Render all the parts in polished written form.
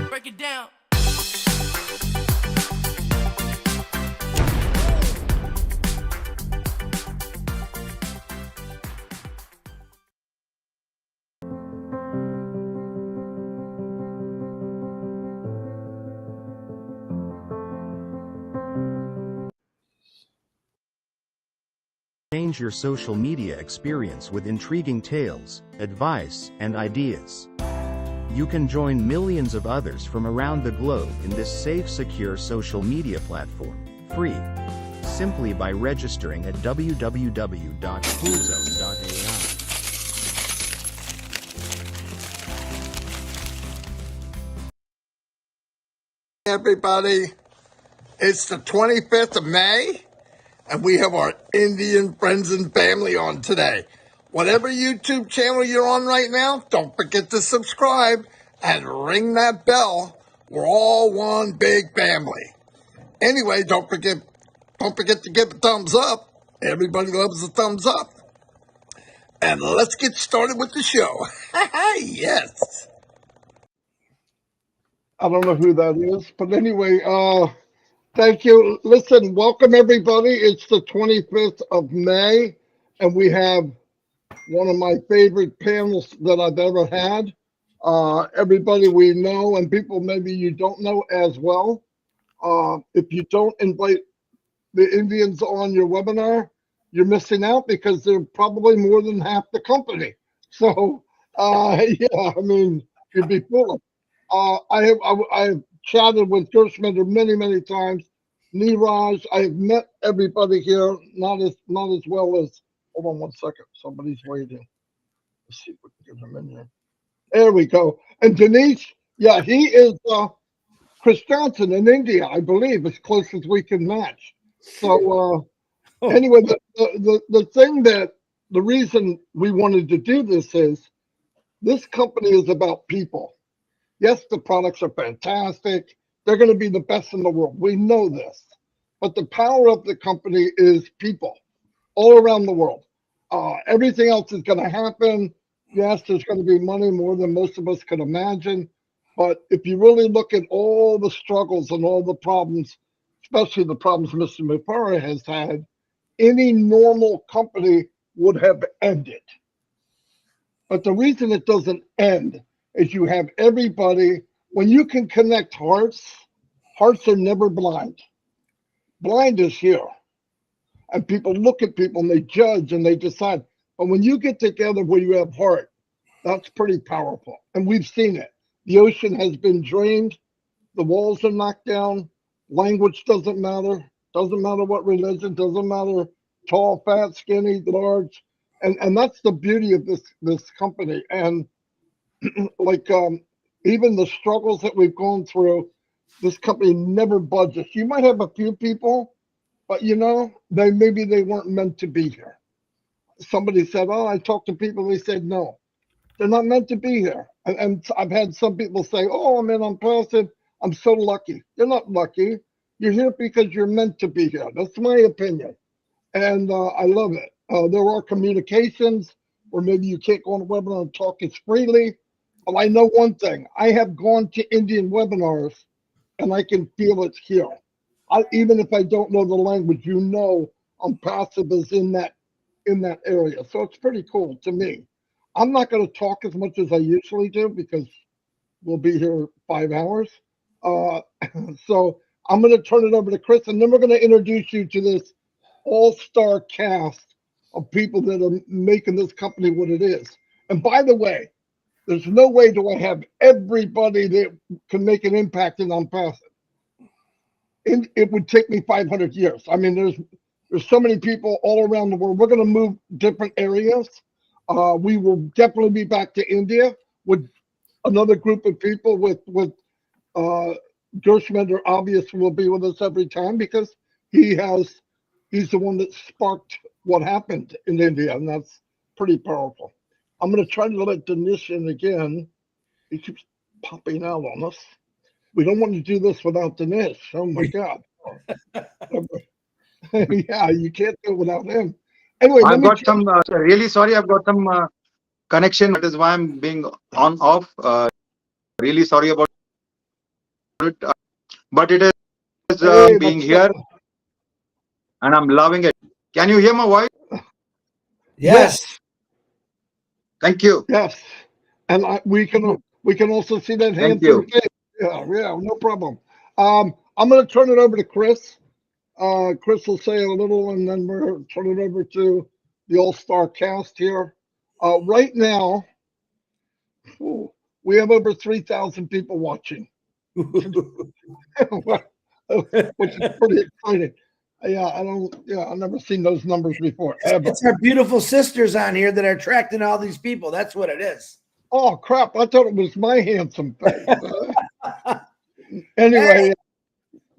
Break it down. Change your social media experience with intriguing tales, advice, and ideas. You can join millions of others from around the globe in this safe, secure social media platform, free, simply by registering at www.coolzone.ai. Everybody, it's the 25th of May, and we have our Indian friends and family on today. Whatever YouTube channel you're on right now, don't forget to subscribe and ring that bell. We're all one big family. Anyway, don't forget to give a thumbs up. Everybody loves a thumbs up. And let's get started with the show. Yes. I don't know who that is, but anyway, thank you. Listen, welcome everybody. It's the 25th of May, and we have one of my favorite panels that I've ever had. Everybody we know and people maybe you don't know as well. If you don't invite the Indians on your webinar, you're missing out because they're probably more than half the company. So, yeah, I mean, you'd be foolish. I've chatted with Gershminder many times. Niraj, I've met everybody here, not as well as. Hold on one second, somebody's waiting. Let's see if we can get him in here. There we go. And Denise, yeah, he is Chris Johnson in India, I believe, as close as we can match. So anyway, the thing that the reason we wanted to do this is this company is about people. Yes, the products are fantastic. They're going to be the best in the world. We know this. But the power of the company is people all around the world. Everything else is going to happen. Yes, there's going to be money more than most of us could imagine. But if you really look at all the struggles and all the problems, especially the problems Mr. Mufara has had, any normal company would have ended. But the reason it doesn't end is you have everybody, when you can connect hearts, hearts are never blind. Blind is here. And people look at people and they judge and they decide. But when you get together where you have heart, that's pretty powerful. And we've seen it. The ocean has been drained. The walls are knocked down. Language doesn't matter. Doesn't matter what religion. Doesn't matter tall, fat, skinny, large. And that's the beauty of this company. And like even the struggles that we've gone through, this company never budges. You might have a few people, but you know, maybe they weren't meant to be here. Somebody said, "Oh, I talked to people." They said, "No, they're not meant to be here." And I've had some people say, "Oh, I'm in Onpassive. I'm so lucky." You're not lucky. You're here because you're meant to be here. That's my opinion, and I love it. There are communications where maybe you can't go on a webinar and talk as freely. But I know one thing. I have gone to Indian webinars, and I can feel it's here. Even if I don't know the language, you know, Onpassive is in that area. So it's pretty cool to me. I'm not going to talk as much as I usually do because we'll be here 5 hours. So I'm going to turn it over to Chris, and then we're going to introduce you to this all-star cast of people that are making this company what it is. And by the way, there's no way do I have everybody that can make an impact in Onpassive. It would take me 500 years. I mean, there's so many people all around the world. We're going to move different areas. We will definitely be back to India with another group of people. With Gershminder, obviously, will be with us every time because he's the one that sparked what happened in India, and that's pretty powerful. I'm going to try to let Dinesh in again. He keeps popping out on us. We don't want to do this without Dinesh. Oh my God. Yeah, you can't do it without him. Anyway, let I've me got some, really sorry, I've got some connection. That is why I'm being on off. Really sorry about it. But it is hey, being that's not, here and I'm loving it. Can you hear my voice? yes, Yes. Thank you. yes. And we can also see that Thank handsome you. face. Yeah, yeah, no problem. I'm going to turn it over to Chris. Chris will say a little, and then we'll turn it over to the all-star cast here. Right now, ooh, we have over 3,000 people watching, which is pretty exciting. Yeah, I've never seen those numbers before, ever. It's our beautiful sisters on here that are attracting all these people. That's what it is. Oh, crap. I thought it was my handsome face. Hey, Anyway,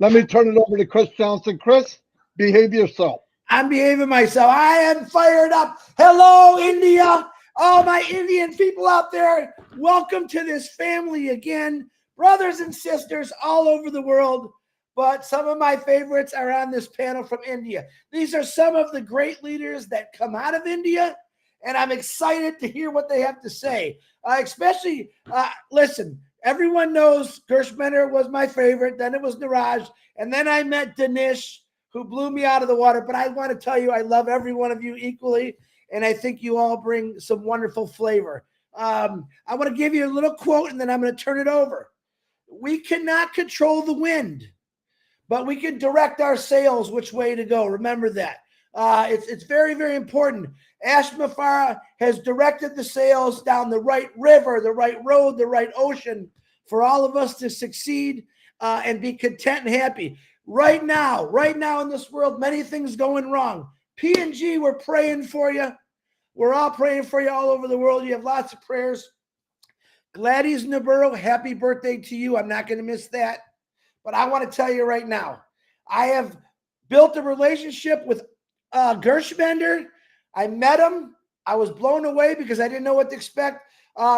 let me turn it over to Chris Johnson. Chris, behave yourself. I'm behaving myself. I am fired up. Hello, India. All my Indian people out there, welcome to this family again. Brothers and sisters all over the world. But some of my favorites are on this panel from India. These are some of the great leaders that come out of India, and I'm excited to hear what they have to say. Listen, everyone knows Gershmener was my favorite. Then it was Niraj. And then I met Dinesh, who blew me out of the water. But I want to tell you, I love every one of you equally. And I think you all bring some wonderful flavor. I want to give you a little quote, and then I'm going to turn it over. We cannot control the wind, but we can direct our sails which way to go. Remember that. It's very, very important. Ashma Farah has directed the sails down the right river, the right road, the right ocean for all of us to succeed and be content and happy. Right now in this world, many things going wrong. P&G, we're praying for you. We're all praying for you all over the world. You have lots of prayers. Gladys Navarro, happy birthday to you. I'm not going to miss that. But I want to tell you right now, I have built a relationship with Gershbender. I met him. I was blown away because I didn't know what to expect.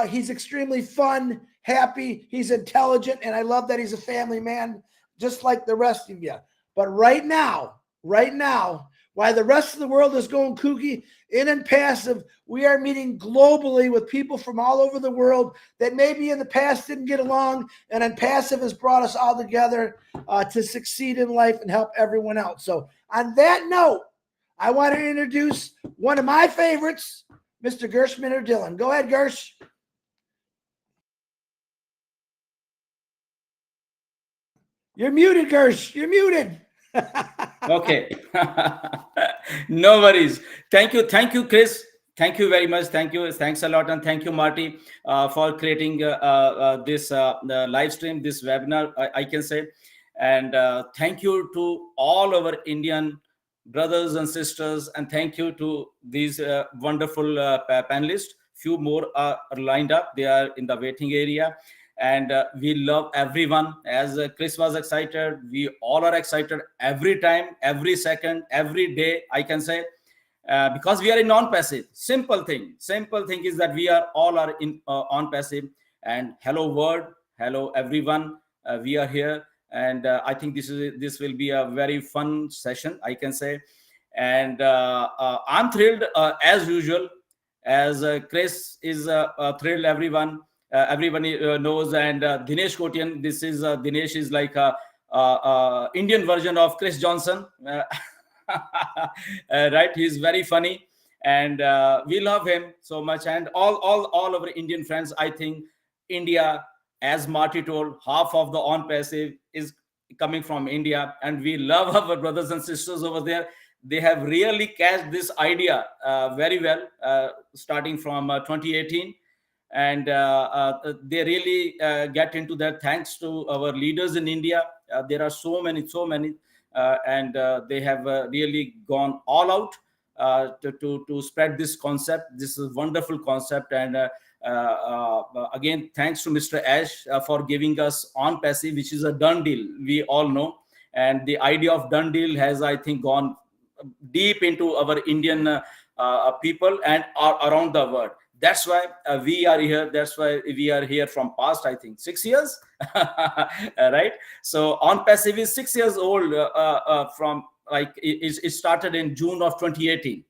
He's extremely fun, happy. He's intelligent, and I love that he's a family man, just like the rest of you. But right now, while the rest of the world is going kooky, in Onpassive, we are meeting globally with people from all over the world that maybe in the past didn't get along, and Onpassive has brought us all together to succeed in life and help everyone else. So on that note, I want to introduce one of my favorites, Mr. Gershmener Dylan. Go ahead, Gersh. You're muted, Gersh. You're muted. Okay. No worries. Thank you, Chris. Thank you very much. Thanks a lot, and thank you, Marty, for creating this the live stream, this webinar, I can say. And thank you to all our Indian brothers and sisters, and thank you to these wonderful panelists. Few more are lined up. They are in the waiting area. And we love everyone. As Chris was excited, we all are excited every time, every second, every day, I can say, because we are in non-passive. Simple thing is that we are all are in on-passive. And hello world, hello everyone. We are here, and I think this will be a very fun session, I can say. And I'm thrilled as usual, as Chris is thrilled. Everybody knows, and Dinesh Kotian. Dinesh is like a Indian version of Chris Johnson, right? He's very funny, and we love him so much. And all our Indian friends, I think India, as Marty told, half of the on-passive is coming from India, and we love our brothers and sisters over there. They have really catched this idea very well, starting from 2018. And they really get into that thanks to our leaders in India. There are so many, and they have really gone all out to spread this concept. This is a wonderful concept. And again, thanks to Mr. Ash for giving us Onpassive, which is a done deal, we all know. And the idea of done deal has, I think, gone deep into our Indian people and around the world. That's why we are here. That's why we are here from past, I think, 6 years, right? So Onpassive is 6 years old from like it started in June of 2018,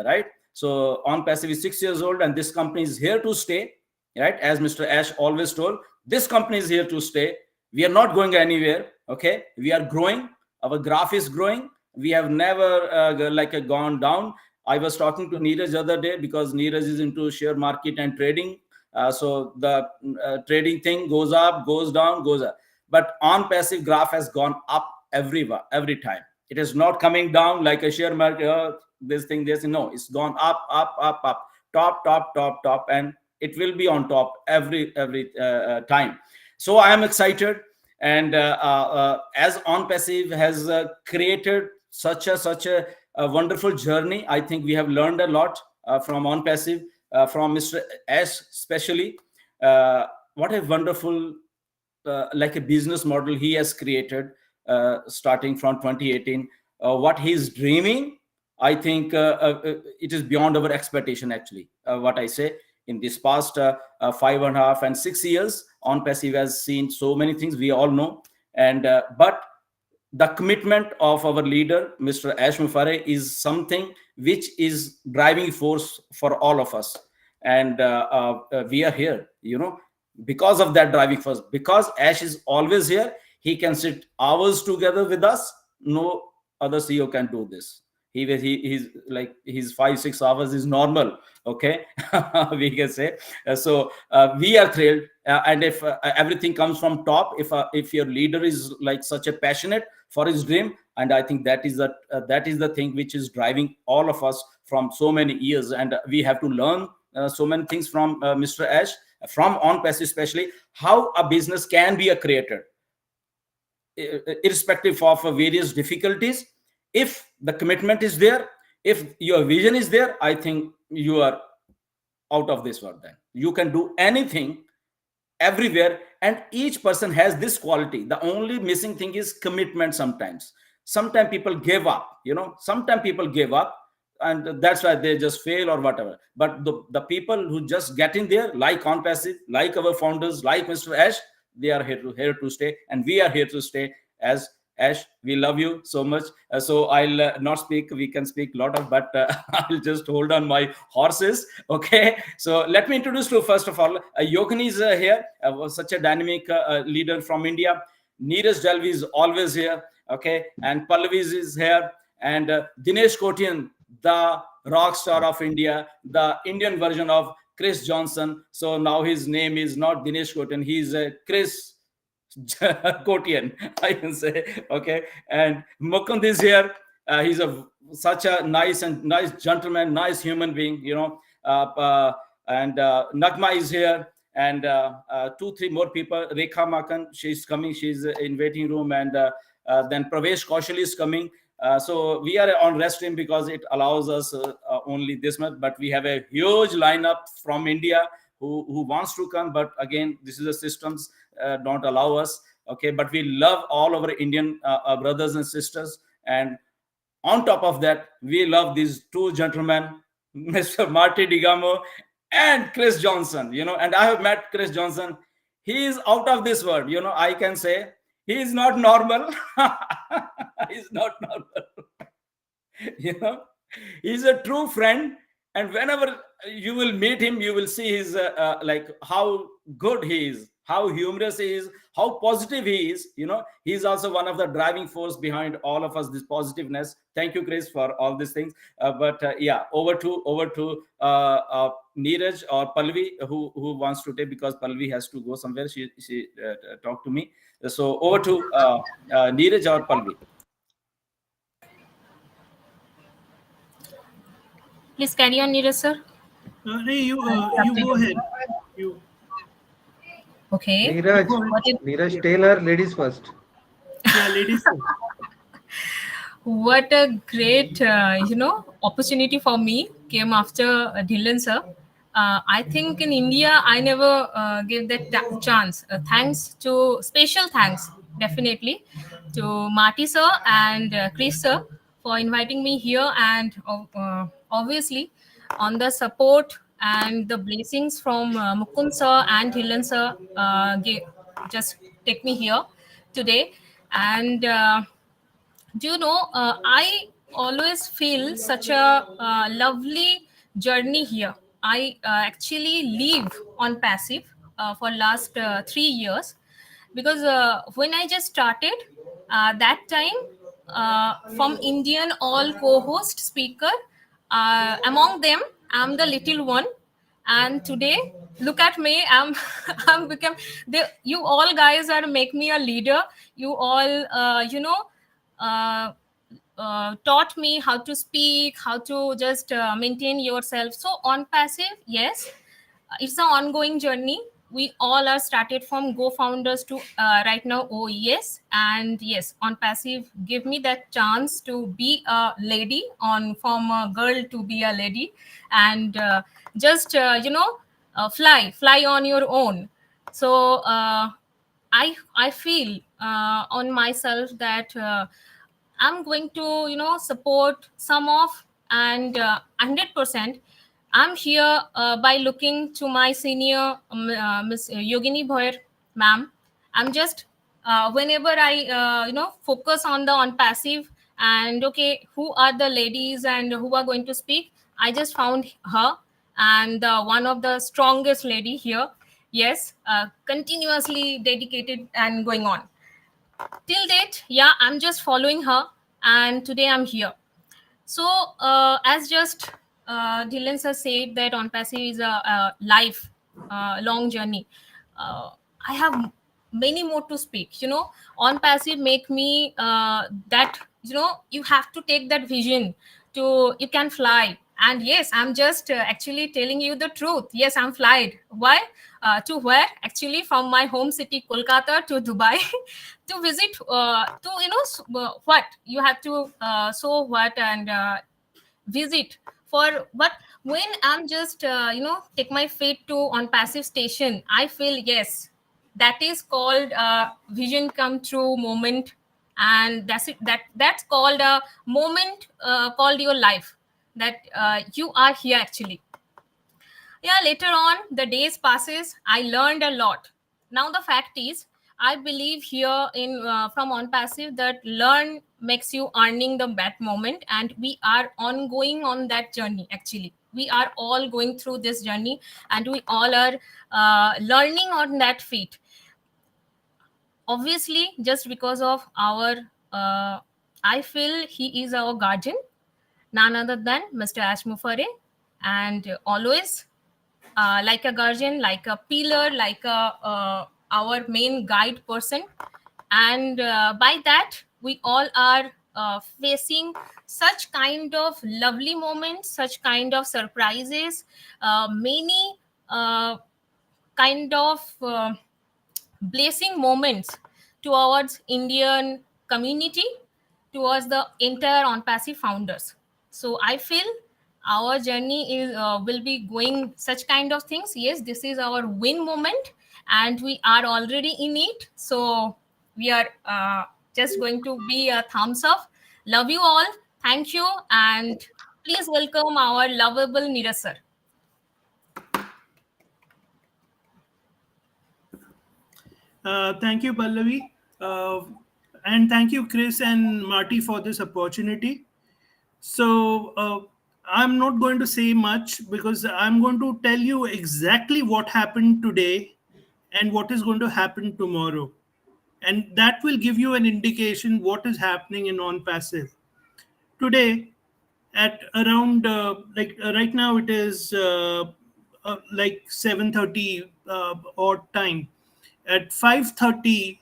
right? So Onpassive is 6 years old, and this company is here to stay, right? As Mr. Ash always told, this company is here to stay. We are not going anywhere. Okay, we are growing. Our graph is growing. We have never gone down. I was talking to Neeraj the other day, because Neeraj is into share market and trading. So the trading thing goes up, goes down, goes up. But Onpassive graph has gone up every time. It is not coming down like a share market. This thing, no, it's gone up, up, up, up, top, top, top, top, and it will be on top every time. So I am excited, and as Onpassive has created such a wonderful journey. I think we have learned a lot from Onpassive, from Mr. S especially. What a wonderful like a business model he has created, starting from 2018. What he's dreaming, I think it is beyond our expectation, actually. What I say, in this past 5.5 and 6 years, Onpassive has seen so many things, we all know. And but the commitment of our leader, Mr. Ash Mufare, is something which is driving force for all of us. And we are here, because of that driving force. Because Ash is always here, he can sit hours together with us. No other CEO can do this. He's like, his 5-6 hours is normal. Okay, we can say. So we are thrilled. And if everything comes from top, if your leader is like such a passionate for his dream, and I think that is the thing which is driving all of us from so many years. And we have to learn so many things from Mr. Ash, from Onpassive especially, how a business can be created irrespective of various difficulties. If the commitment is there, if your vision is there, I think you are out of this world. Then you can do anything everywhere, and each person has this quality. The only missing thing is commitment. Sometimes people give up, sometimes people give up, and that's why they just fail or whatever. But the people who just get in there, like Onpassive, like our founders, like Mr. Ash, they are here to stay, and we are here to stay. As Ash, we love you so much. So I'll not speak. We can speak a lot of, but I'll just hold on my horses. Okay. So let me introduce to, first of all, Yokani is here. Was such a dynamic leader from India. Neeraj Dalvi is always here. Okay. And Pallavi is here. And Dinesh Kotian, the rock star of India, the Indian version of Chris Johnson. So now his name is not Dinesh Kotian. He's Chris Kotian, I can say. Okay. And Mukund is here. He's such a nice gentleman, nice human being, and Nagma is here, and 2-3 more people. Rekha Makan, she's coming, she's in waiting room, and then Pravesh Kaushal is coming. So we are on rest stream because it allows us only this much, but we have a huge lineup from India who wants to come, but again, this is the systems don't allow us. Okay, but we love all our Indian brothers and sisters, and on top of that, we love these two gentlemen, Mr. Marty Digamo and Chris Johnson. And I have met Chris Johnson. He is out of this world. I can say he is not normal. He's not normal. He's a true friend, and whenever you will meet him, you will see his like how good he is, how humorous he is, how positive he is. He's also one of the driving force behind all of us, this positiveness. Thank you, Chris, for all these things. But yeah, over to Neeraj or Pallavi, who wants to take, because Pallavi has to go somewhere. She talked to me. So over to Neeraj or Pallavi. Please carry on, Neeraj sir. You go ahead. You. Okay. Neeraj Taylor, ladies first. Yeah, ladies first. What a great, opportunity for me came after Dhillon sir. I think in India, I never gave that chance. Special thanks, definitely, to Marty sir and Chris sir for inviting me here, and obviously on the support and the blessings from Mukund sir and Dhillon sir just take me here today. And I always feel such a lovely journey here. I actually live on passive for last 3 years, because when I just started that time, from Indian all co-host speaker, among them I'm the little one, and today look at me, I'm I'm become you all guys are make me a leader. You all uh, taught me how to speak, how to just maintain yourself. So on passive, yes, it's an ongoing journey. We all are started from go founders to right now OES, and yes, on passive give me that chance to be a lady, on from a girl to be a lady, and just fly on your own. So I feel on myself that I'm going to support some of, and 100% I'm here by looking to my senior Miss Yogini Bhoyer ma'am. I'm just whenever I focus on the on passive, and okay, who are the ladies and who are going to speak, I just found her, and one of the strongest lady here. Yes, continuously dedicated and going on till date. Yeah, I'm just following her, and today I'm here. So as just Dylan sir said that on passive is a life long journey. I have many more to speak. On passive make me that you have to take that vision to you can fly. And yes, I'm just actually telling you the truth. Yes, I'm flied. Why? To where? Actually, from my home city Kolkata to Dubai to visit to what you have to so what and visit for. But when I'm just take my feet to on passive station, I feel yes, that is called vision come true moment. And that's it, that's called a moment called your life, that you are here actually. Yeah, later on the days passes, I learned a lot. Now the fact is, I believe here in from on passive that learn makes you earning the bad moment, and we are ongoing on that journey. Actually, we are all going through this journey, and we all are learning on that feet. Obviously, just because of our I feel he is our guardian, none other than Mr. Ashmufare, and always like a guardian, like a pillar, like a our main guide person. And by that, we all are facing such kind of lovely moments, such kind of surprises, many kind of blessing moments towards Indian community, towards the entire on passive founders. So I feel our journey is will be going such kind of things. Yes, this is our win moment, and we are already in it. So we are just going to be a thumbs up. Love you all. Thank you, and please welcome our lovable Neeraj sir. Thank you, Pallavi. Uh, and thank you, Chris and Marty, for this opportunity. So, I'm not going to say much because I'm going to tell you exactly what happened today and what is going to happen tomorrow. And that will give you an indication what is happening in on passive. Today, at around right now, it is like 7:30 odd time. At 5:30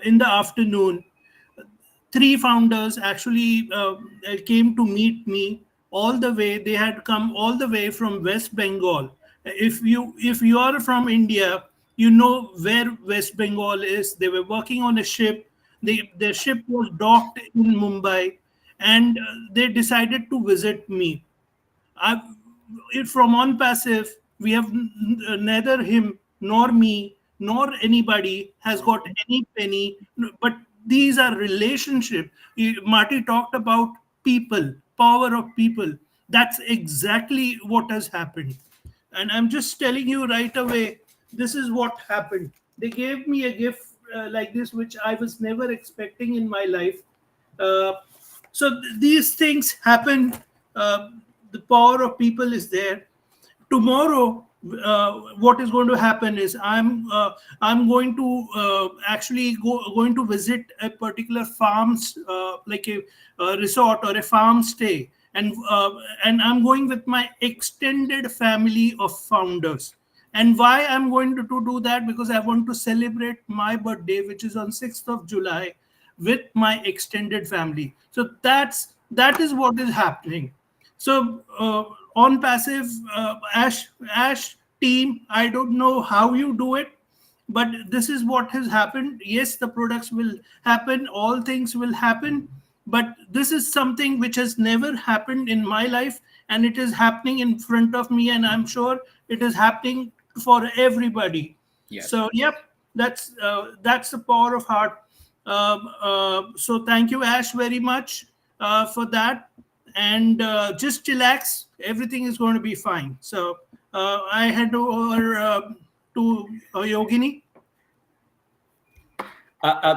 in the afternoon, three founders actually came to meet me all the way. They had come all the way from West Bengal. If you are from India, you know where West Bengal is. They were working on a ship. Their ship was docked in Mumbai, and they decided to visit me. I, from on passive, we have neither him nor me nor anybody has got any penny. But these are relationship. Marty talked about people, power of people. That's exactly what has happened. And I'm just telling you right away, this is what happened. They gave me a gift like this, which I was never expecting in my life. Uh, So these things happen. The power of people is there. Tomorrow, what is going to happen is I'm going to actually going to visit a particular farms, like a resort or a farm stay, and I'm going with my extended family of founders. And why I'm going to do that? Because I want to celebrate my birthday, which is on 6th of July, with my extended family. So that is what is happening. So on passive, Ash team, I don't know how you do it, but this is what has happened. Yes, the products will happen, all things will happen, but this is something which has never happened in my life, and it is happening in front of me, and I'm sure it is happening for everybody. Yes. So yep, that's the power of heart. So thank you, Ash, very much for that. And just relax, everything is going to be fine. So I head over to Yogini.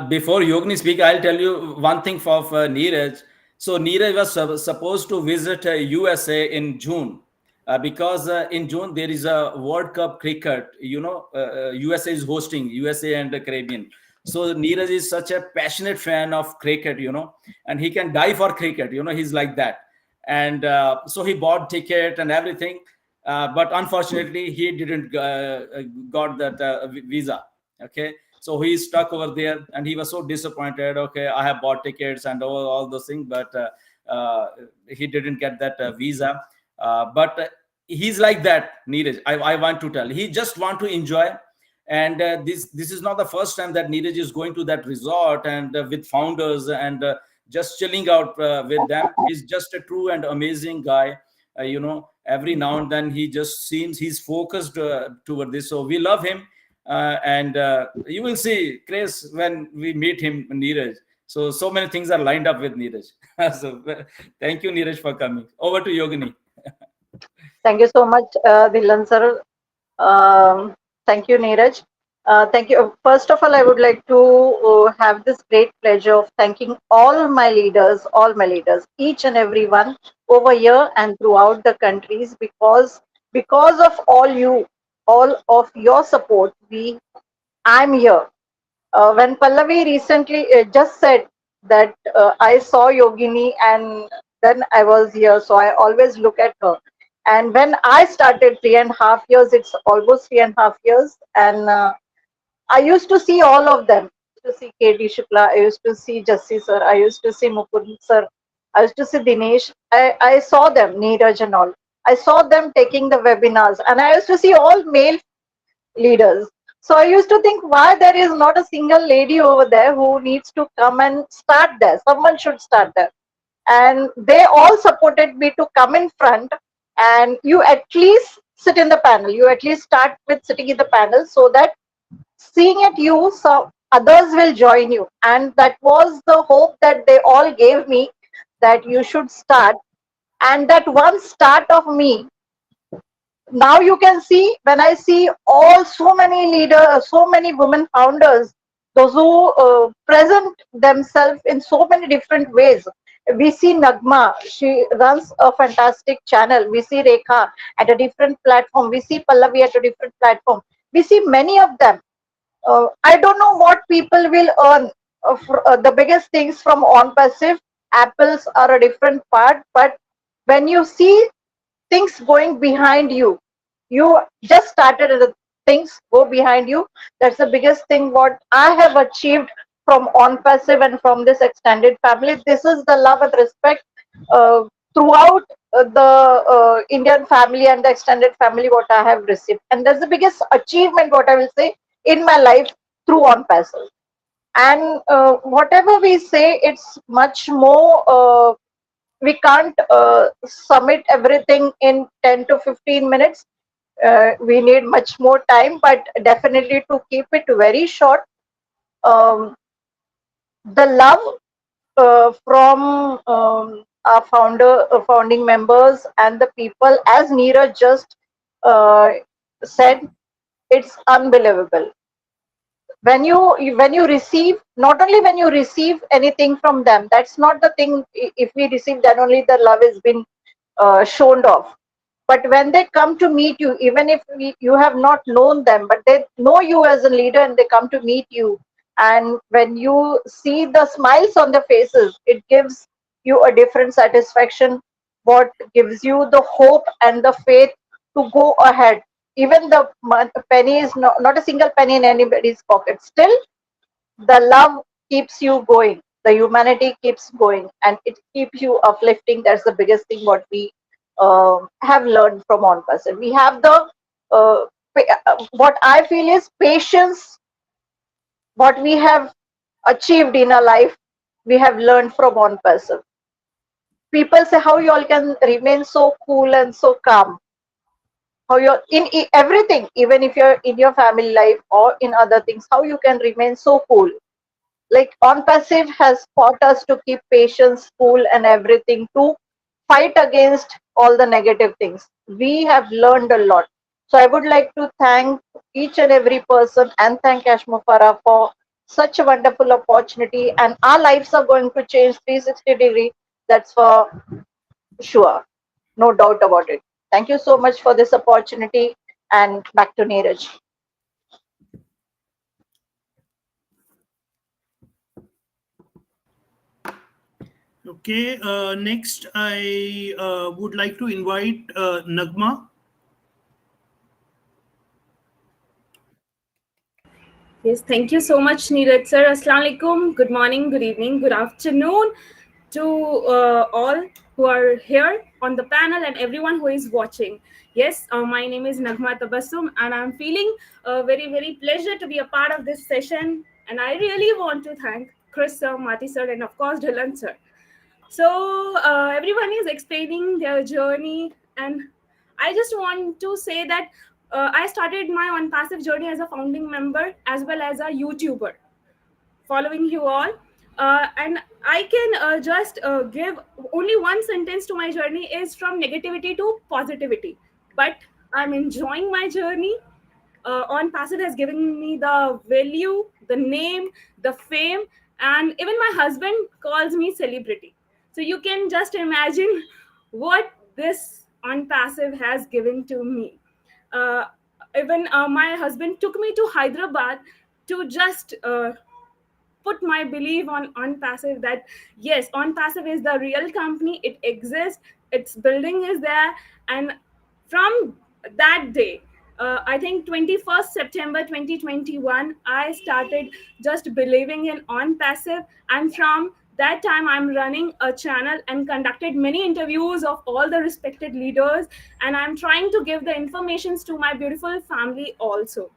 Before Yogini speak, I'll tell you one thing for Neeraj. So Neeraj was supposed to visit USA in June, because in June there is a World Cup cricket. USA is hosting, USA and the Caribbean. So Neeraj is such a passionate fan of cricket, and he can die for cricket. He's like that. And so he bought ticket and everything, but unfortunately he didn't got that visa. Okay, so he's stuck over there, and he was so disappointed. Okay, I have bought tickets and all those things, but he didn't get that visa. But he's like that, Neeraj. I want to tell. He just want to enjoy, and this is not the first time that Neeraj is going to that resort and with founders and just chilling out with them. He's just a true and amazing guy. Every now and then he just seems he's focused toward this. So we love him. And you will see, Chris, when we meet him, Neeraj. So many things are lined up with Neeraj. So thank you, Neeraj, for coming. Over to Yogini. Thank you so much, Dhilan sir. Thank you, Neeraj. Thank you. First of all, I would like to have this great pleasure of thanking all my leaders, each and every one over here and throughout the countries, because of all of your support, I'm here. When Pallavi recently just said that I saw Yogini and then I was here, so I always look at her. And when I started 3.5 years, it's almost 3.5 years, and I used to see all of them. I used to see KD Shukla, I used to see Jassi sir, I used to see Mukund sir, I used to see Dinesh. I saw them, Neeraj and all. I saw them taking the webinars, and I used to see all male leaders. So I used to think why there is not a single lady over there who needs to come and start there. Someone should start there. And they all supported me to come in front, and you at least sit in the panel. You at least start with sitting in the panel so that seeing at you, so others will join you. And that was the hope that they all gave me, that you should start. And that one start of me, now you can see, when I see so many leaders, so many women founders, those who present themselves in so many different ways. We see Nagma, she runs a fantastic channel. We see Rekha at a different platform. We see Pallavi at a different platform. We see many of them. I don't know what people will earn. The biggest things from Onpassive, apples are a different part, but when you see things going behind you, you just started and the things go behind you. That's the biggest thing what I have achieved from Onpassive and from this extended family. This is the love and respect throughout the Indian family and the extended family what I have received, and that's the biggest achievement what I will say in my life through Onpassive. And whatever we say, it's much more we can't submit everything in 10 to 15 minutes. We need much more time, but definitely to keep it very short, um, the love from our founding members and the people, as Neeraj just said, it's unbelievable. when you receive, not only when you receive anything from them, that's not the thing. If we receive, then only the love has been shown off. But when they come to meet you, even if you have not known them, but they know you as a leader and they come to meet you, and when you see the smiles on their faces, it gives you a different satisfaction, what gives you the hope and the faith to go ahead. Even the penny is not a single penny in anybody's pocket, still the love keeps you going, the humanity keeps going, and it keeps you uplifting. That's the biggest thing what we have learned from Onpassive. We have the what I feel is patience. What we have achieved in our life, we have learned from Onpassive. People say how you all can remain so cool and so calm, how you're in everything, even if you're in your family life or in other things, how you can remain so cool. Like Onpassive has taught us to keep patience, cool, and everything, to fight against all the negative things. We have learned a lot. So I would like to thank each and every person and thank Kashmufara for such a wonderful opportunity. And our lives are going to change 360-degree. That's for sure. No doubt about it. Thank you so much for this opportunity. And back to Neeraj. Okay, next I would like to invite Nagma. Yes, thank you so much, Neeraj sir. Assalamu alaikum. Good morning, good evening, good afternoon to all who are here on the panel and everyone who is watching. Yes, my name is Nagma Tabassum, and I'm feeling very, very pleasure to be a part of this session. And I really want to thank Chris sir, Mati sir, and of course Dylan sir. So everyone is explaining their journey, and I just want to say that I started my Onpassive journey as a founding member as well as a YouTuber, following you all. And I can just give only one sentence to my journey is from negativity to positivity. But I'm enjoying my journey. Onpassive has given me the value, the name, the fame, and even my husband calls me celebrity. So you can just imagine what this Onpassive has given to me. Uh, even my husband took me to Hyderabad to just put my belief on Onpassive, that yes, Onpassive is the real company. It exists. Its building is there, and from that day, I think 21st September 2021, I started just believing in Onpassive, and from that time I'm running a channel and conducted many interviews of all the respected leaders, and I'm trying to give the informations to my beautiful family also.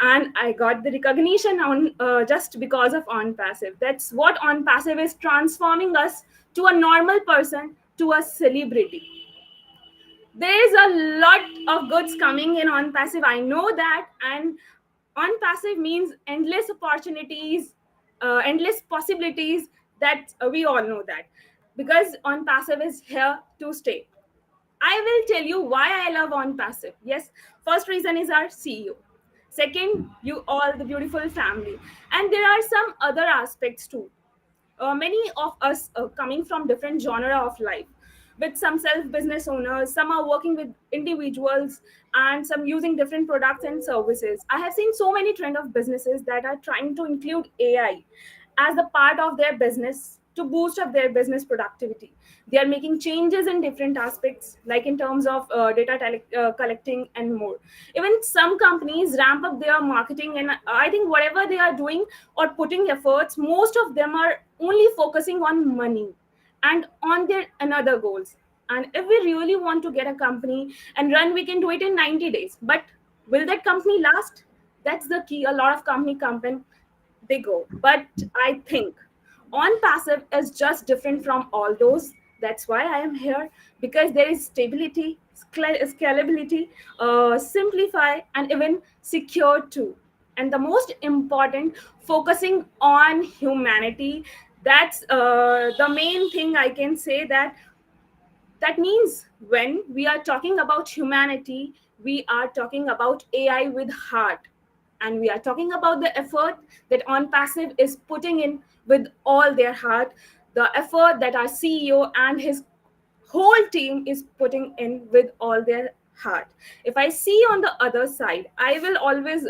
And I got the recognition on just because of Onpassive. That's what Onpassive is, transforming us to a normal person to a celebrity. There is a lot of goods coming in Onpassive, I know that. And Onpassive means endless opportunities, endless possibilities, that we all know that, because Onpassive is here to stay. I will tell you why I love Onpassive. Yes, first reason is our CEO. Second, you all, the beautiful family. And there are some other aspects too. Many of us coming from different genre of life, with some self business owners, some are working with individuals, and some using different products and services. I have seen so many trend of businesses that are trying to include AI as a part of their business to boost up their business productivity. They are making changes in different aspects, like in terms of collecting and more. Even some companies ramp up their marketing, and I think whatever they are doing or putting efforts, most of them are only focusing on money and on their another goals. And if we really want to get a company and run, we can do it in 90 days. But will that company last? That's the key. A lot of company come and they go. But I think Onpassive is just different from all those. That's why I am here, because there is stability, scalability, simplify, and even secure too. And the most important, focusing on humanity. That's the main thing I can say. That means when we are talking about humanity, we are talking about AI with heart. And we are talking about the effort that Onpassive is putting in with all their heart, the effort that our CEO and his whole team is putting in with all their heart. If I see on the other side, I will always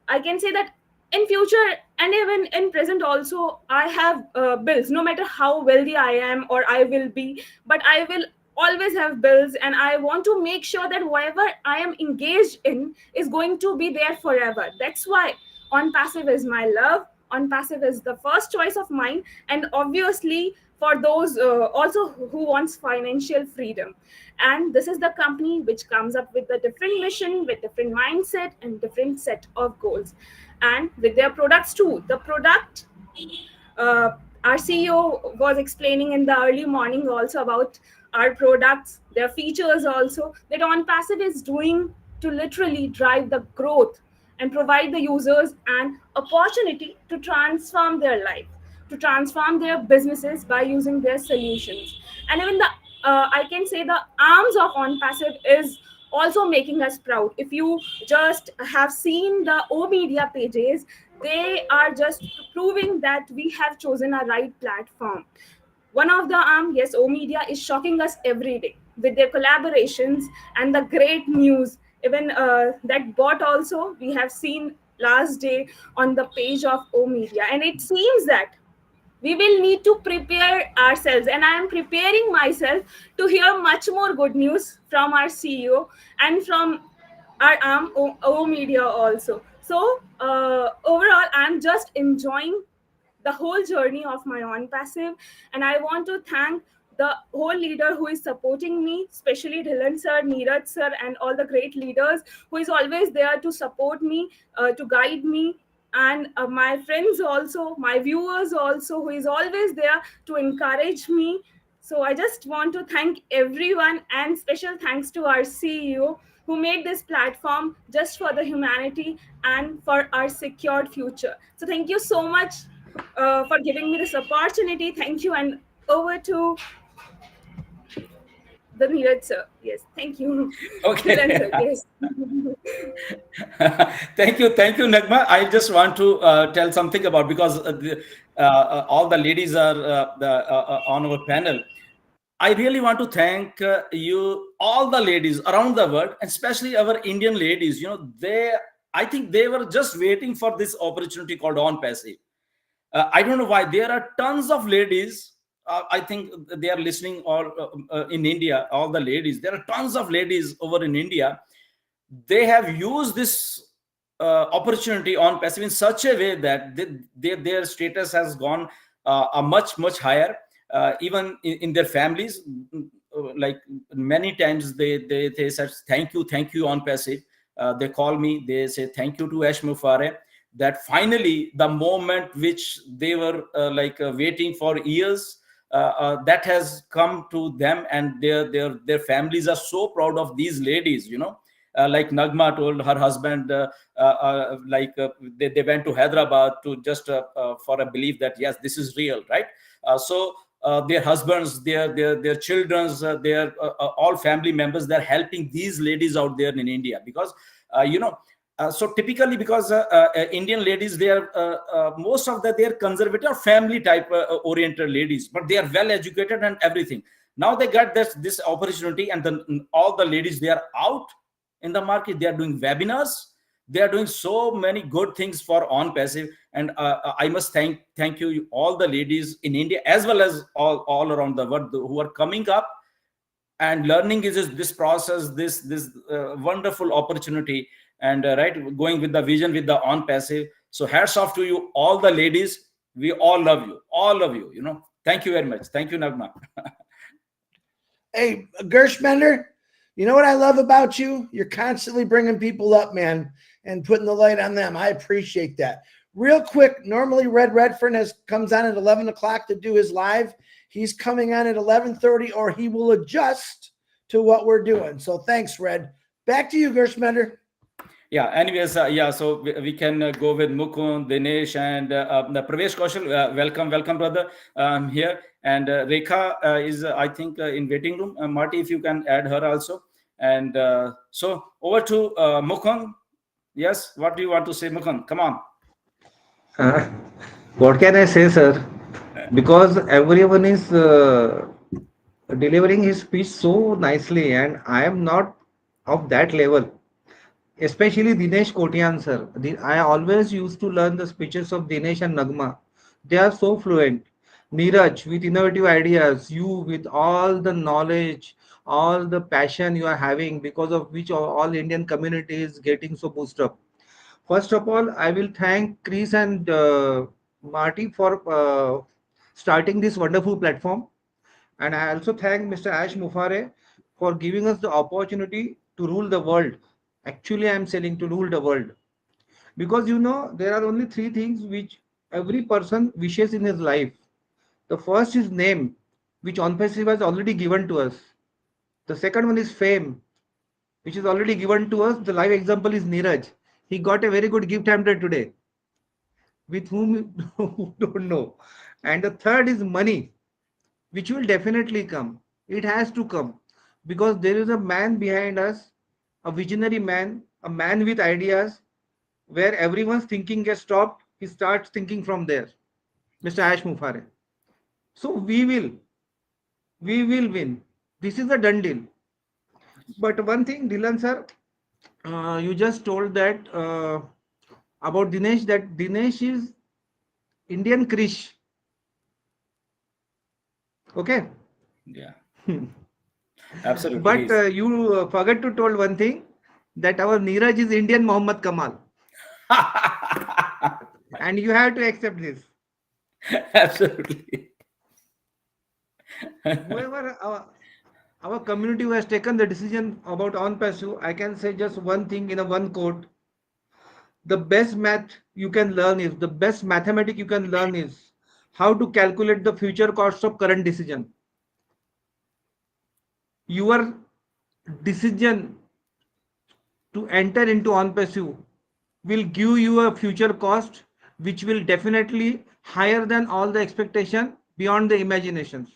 I can say that in future and even in present also, I have bills. No matter how wealthy I am or I will be, but I will always have bills, and I want to make sure that whatever I am engaged in is going to be there forever. That's why Onpassive is my love. Onpassive is the first choice of mine, and obviously for those also who wants financial freedom. And this is the company which comes up with a different mission, with different mindset and different set of goals, and with their products too. The product, uh, our CEO was explaining in the early morning also about our products, their features also, that Onpassive is doing to literally drive the growth and provide the users an opportunity to transform their life, to transform their businesses by using their solutions. And even the I can say the arms of Onpassive is also making us proud. If you just have seen the O Media pages, they are just proving that we have chosen a right platform. One of the arm, yes, O Media is shocking us every day with their collaborations and the great news. Even that bot also we have seen last day on the page of O Media, and it seems that we will need to prepare ourselves, and I am preparing myself to hear much more good news from our CEO and from our O Media also. So overall, I'm just enjoying the whole journey of my Onpassive, and I want to thank the whole leader who is supporting me, especially Dhilan sir, Neeraj sir, and all the great leaders who is always there to support me, to guide me, and my friends also, my viewers also, who is always there to encourage me. So I just want to thank everyone, and special thanks to our CEO who made this platform just for the humanity and for our secured future. So thank you so much for giving me this opportunity. Thank you, and over to the Neeraj sir. Yes, thank you. Dhilan Okay. sir, yes. Thank you, Nagma. I just want to tell something about, because all the ladies are on our panel. I really want to thank you, all the ladies around the world, especially our Indian ladies. I think they were just waiting for this opportunity called Onpassive. I don't know why. There are tons of ladies. I think they are listening all in India. All the ladies. There are tons of ladies over in India. They have used this opportunity on passive in such a way that their status has gone a much higher, even in their families. Like many times they said thank you on passive. They call me, they say thank you to Ash Mufare, that finally the moment which they were waiting for years, that has come to them, and their families are so proud of these ladies. Like Nagma told her husband, they went to Hyderabad to just for a belief that yes, this is real, right? Their husbands, their children's, their all family members, they're helping these ladies out there in India, because so typically, because Indian ladies, they are most of they're conservative, family type oriented ladies, but they are well educated and everything. Now they got this opportunity, and then all the ladies, they are out in the market. They are doing webinars. They are doing so many good things for Onpassive, and I must thank you, all the ladies in India as well as all around the world who are coming up and learning is this process, this wonderful opportunity, and going with the vision with the Onpassive. So hats off to you, all the ladies. We all love you, all of you. Thank you very much. Thank you, Nagma. Hey, Gershmender, you know what I love about you? You're constantly bringing people up, man, and putting the light on them. I appreciate that. Real quick, normally Red Redfern comes on at 11 o'clock to do his live. He's coming on at 11:30, or he will adjust to what we're doing. So thanks, Red. Back to you, Gershmender. Yeah, anyways, so we can go with Mukund, Dinesh, and the Pravesh Kaushal. Welcome, brother, here. And Rekha is, I think, in waiting room. Marty, if you can add her also. And so over to Mukund. Yes, what do you want to say, Mukund? Come on. Uh, what can I say, sir? Because everyone is delivering his speech so nicely, and I am not of that level. Especially Dinesh Kotian, sir. I always used to learn the speeches of Dinesh and Nagma. They are so fluent. Neeraj with innovative ideas, you with all the knowledge, all the passion you are having, because of which all Indian community is getting so boosted up. First of all, I will thank Chris and Marty for starting this wonderful platform. And I also thank Mr. Ash Mufare for giving us the opportunity to rule the world. Actually, I am saying to rule the world. Because there are only three things which every person wishes in his life. The first is name, which Onpassive has already given to us. The second one is fame, which is already given to us. The live example is Neeraj. He got a very good gift hamper today, with whom you don't know. And the third is money, which will definitely come. It has to come because there is a man behind us, a visionary man, a man with ideas, where everyone's thinking gets stopped. He starts thinking from there. Mr. Ash Mufare. So we will win. This is a done deal. But one thing, Dylan sir, you just told that about Dinesh, that Dinesh is Indian Krish. Okay. Yeah. Absolutely. But you forgot to told one thing, that our Neeraj is Indian Muhammad Kamal. And you have to accept this. Absolutely. Whoever our community who has taken the decision about Onpassive, I can say just one thing in a one quote. The best the best mathematics you can learn is how to calculate the future cost of current decision. Your decision to enter into Onpassive will give you a future cost which will definitely higher than all the expectation, beyond the imaginations.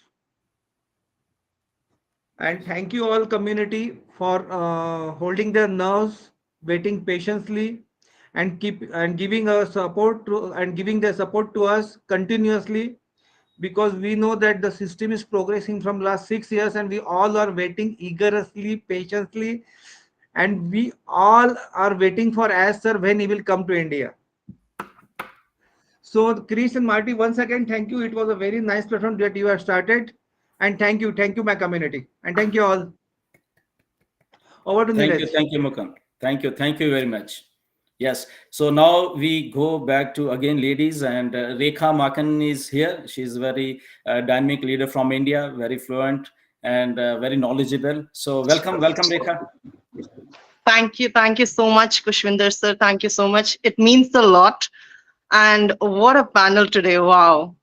And thank you all community for holding their nerves, waiting patiently, and giving us support and giving their support to us continuously, because we know that the system is progressing from last 6 years, and we all are waiting eagerly, patiently, and we all are waiting for as sir when he will come to India. So Chris and Marty, once again, thank you. It was a very nice platform that you have started. And thank you, my community. And thank you all. Over to Neeraj. Thank you, Mukund. Thank you very much. Yes. So now we go back to again ladies, and Rekha Makan is here. She's very dynamic leader from India, very fluent and very knowledgeable. So welcome, Rekha. Thank you so much, Kushwinder sir. Thank you so much. It means a lot. And what a panel today! Wow,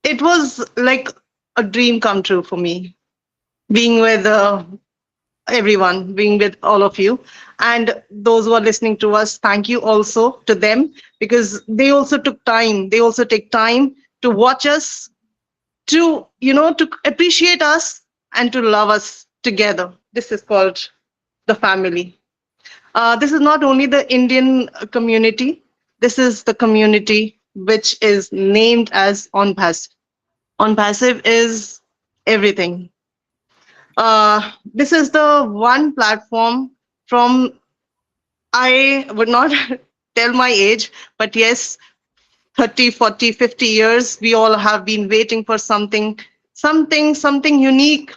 it was like a dream come true for me, being with everyone, being with all of you, and those who are listening to us. Thank you also to them, because they also took time. They also take time to watch us, to to appreciate us, and to love us together. This is called the family. This is not only the Indian community, this is the community which is named as Onpassive. Onpassive is everything. This is the one platform from, I would not tell my age, but yes, 30, 40, 50 years, we all have been waiting for something unique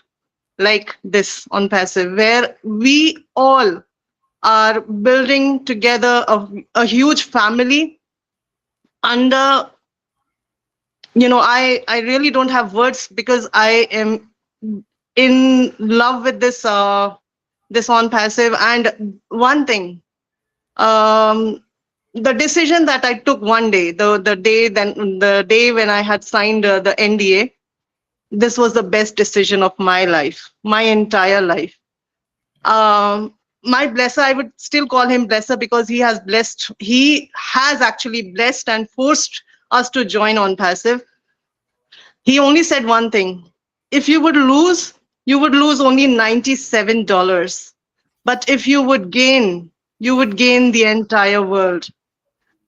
like this Onpassive, where we all are building together a huge family under, I really don't have words, because I am in love with this Onpassive. And one thing, the decision that I took one day, the day when I had signed the NDA, this was the best decision of my life, my entire life. My blesser, I would still call him blesser, because he has actually blessed and forced us to join Onpassive. He only said one thing: if you would lose, you would lose only $97. But if you would gain, you would gain the entire world.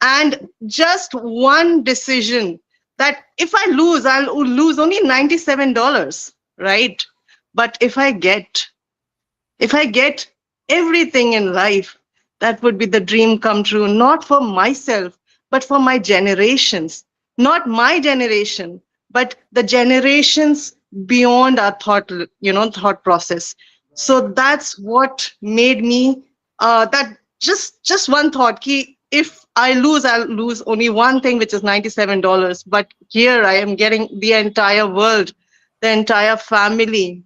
And just one decision, that if I lose, I'll lose only $97, right? But if I get everything in life, that would be the dream come true, not for myself, but for my generations. Not my generation, but the generations beyond our thought process. So that's what made me, that just one thought, ki if I lose, I'll lose only one thing, which is $97. But here I am getting the entire world, the entire family,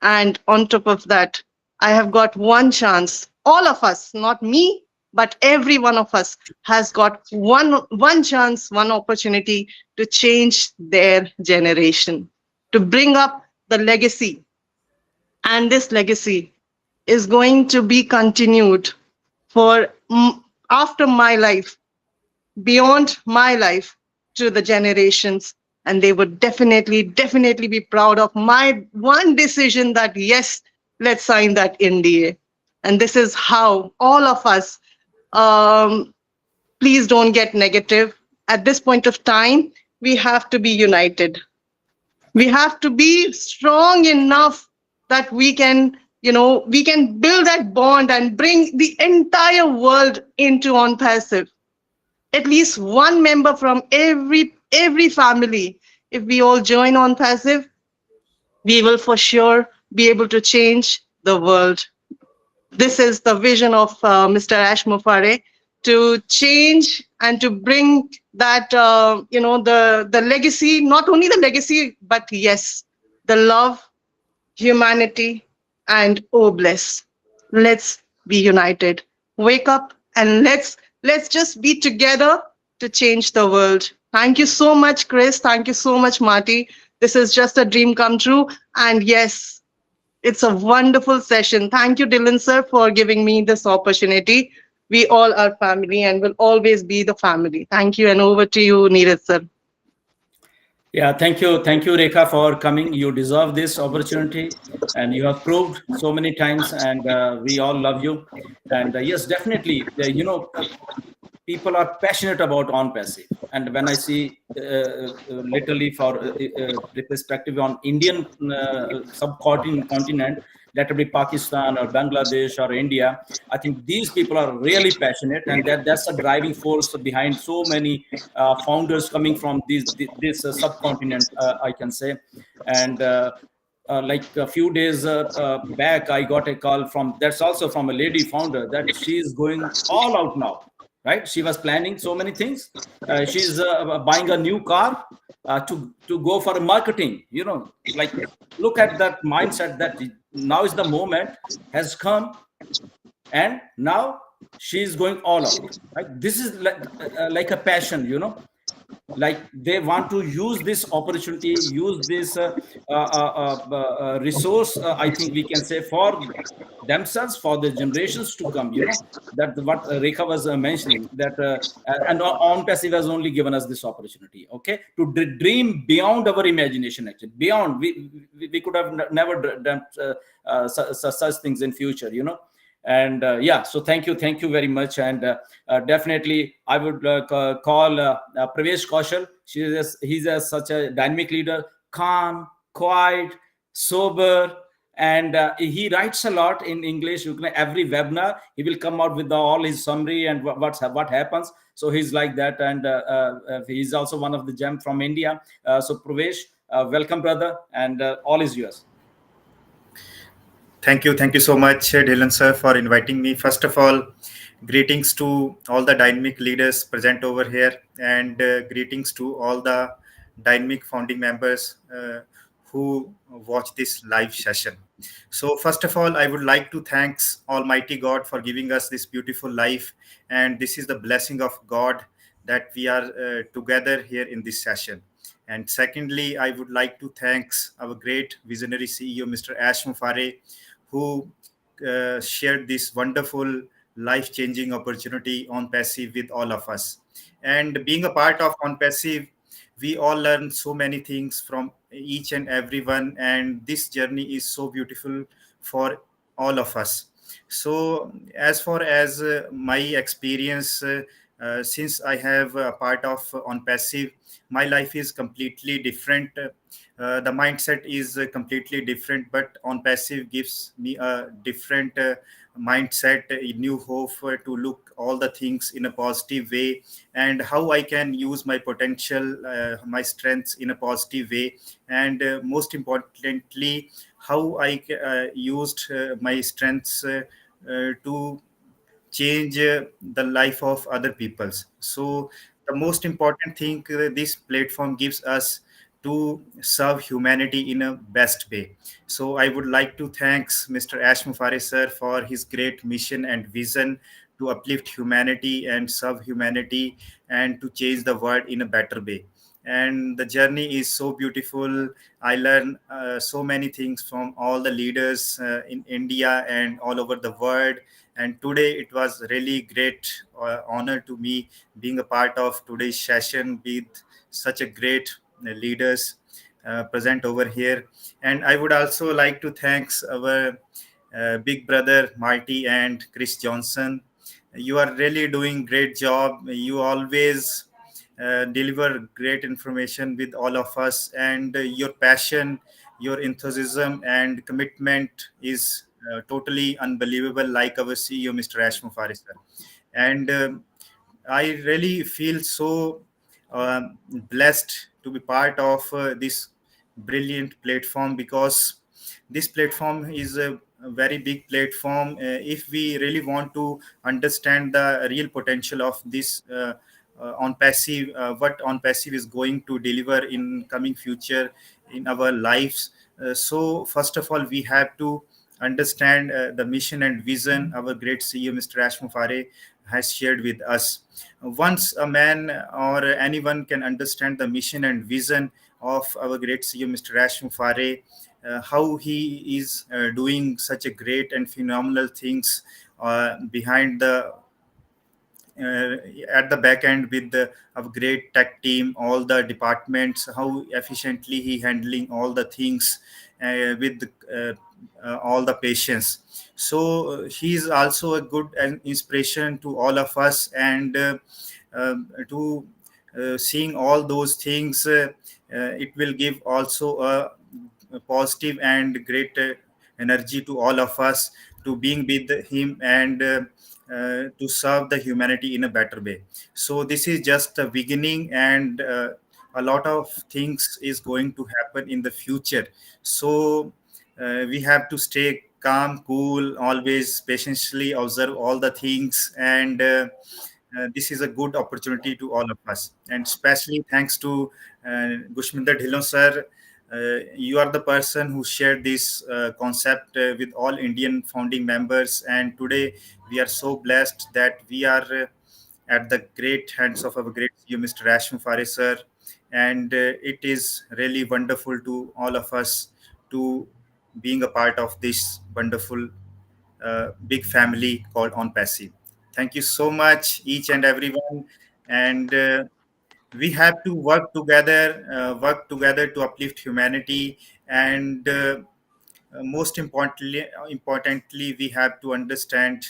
and on top of that, I have got one chance. All of us, not me, but every one of us has got one chance, one opportunity to change their generation, to bring up the legacy. And this legacy is going to be continued for after my life, beyond my life, to the generations. And they would definitely be proud of my one decision that, yes, let's sign that NDA. And this is how all of us, please don't get negative. At this point of time, we have to be united. We have to be strong enough that we can build that bond and bring the entire world into Onpassive. At least one member from every family. If we all join Onpassive, we will for sure be able to change the world. This is the vision of Mr. Ash Mufare, to change and to bring that, the legacy, not only the legacy, but yes, the love, humanity, and oh bless. Let's be united. Wake up and let's just be together to change the world. Thank you so much, Chris. Thank you so much, Marty. This is just a dream come true. And yes, it's a wonderful session. Thank you, Dylan sir, for giving me this opportunity. We all are family and will always be the family. Thank you, and over to you, Neeraj sir. Yeah, thank you, Rekha, for coming. You deserve this opportunity, and you have proved so many times, and we all love you. And yes, definitely, people are passionate about Onpassive, and when I see literally for perspective on Indian subcontinent, let it be Pakistan or Bangladesh or India, I think these people are really passionate, and that's a driving force behind so many founders coming from this subcontinent, I can say. And like a few days back, I got a call that's also from a lady founder, that she's going all out now, right? She was planning so many things. She's buying a new car to go for marketing. Like, look at that mindset, that now is the moment has come, and now she's going all out. Right? This is like a passion, like they want to use this opportunity, use this resource, I think we can say, for themselves, for the generations to come. That what Rekha was mentioning, that and Onpassive has only given us this opportunity, okay, to dream beyond our imagination. Actually, beyond, we could have never done such things in future. And yeah, so thank you very much. And definitely I would call Pravesh Kaushal. He's such a dynamic leader, calm, quiet, sober, and he writes a lot in English. Every webinar he will come out with all his summary and what happens. So he's like that, and he's also one of the gem from India. So Pravesh, welcome, brother, and all is yours. Thank you so much, Dylan sir, for inviting me. First of all, greetings to all the dynamic leaders present over here, and greetings to all the dynamic founding members who watch this live session. So first of all, I would like to thank Almighty God for giving us this beautiful life, and this is the blessing of God that we are together here in this session. And secondly, I would like to thank our great visionary CEO, Mr. Ash Mufare, who shared this wonderful life-changing opportunity Onpassive with all of us. And being a part of Onpassive, we all learn so many things from each and everyone, and this journey is so beautiful for all of us. So as far as my experience, since I have a part of Onpassive, my life is completely different. The mindset is completely different, but Onpassive gives me a different mindset, a new hope to look all the things in a positive way, and how I can use my potential, my strengths in a positive way, and most importantly, how I used my strengths to change the life of other peoples. So the most important thing this platform gives us to serve humanity in a best way. So I would like to thanks Mr. Ash Mufari sir for his great mission and vision to uplift humanity and serve humanity and to change the world in a better way. And the journey is so beautiful. I learned so many things from all the leaders in India and all over the world. And today it was really great honor to me being a part of today's session with such a great leaders present over here. And I would also like to thanks our big brother Marty and Chris Johnson. You are really doing great job. You always deliver great information with all of us, and your passion, your enthusiasm and commitment is totally unbelievable, like our CEO Mr. Ash Mufari sir. And I really feel so blessed to be part of this brilliant platform, because this platform is a very big platform. If we really want to understand the real potential of this on passive, what on passive is going to deliver in coming future in our lives, so first of all we have to understand the mission and vision our great CEO Mr. Ash Mufare has shared with us. Once a man or anyone can understand the mission and vision of our great CEO Mr. Ash Mufare, how he is doing such a great and phenomenal things behind the uh, at the back end with a great tech team, all the departments, how efficiently he handling all the things with all the patients. So he is also a good inspiration to all of us, and to seeing all those things, it will give also a positive and great energy to all of us to being with him, and to serve the humanity in a better way. So this is just the beginning, and a lot of things is going to happen in the future. So we have to stay calm, cool, always patiently observe all the things, and this is a good opportunity to all of us. And especially thanks to Gushminder Dhillon sir. You are the person who shared this concept with all Indian founding members, and today we are so blessed that we are at the great hands of our great CEO, Mr. Rashmi Faris sir, and it is really wonderful to all of us to being a part of this wonderful big family called Onpassive. Thank you so much, each and everyone, and we have to work together to uplift humanity, and importantly, we have to understand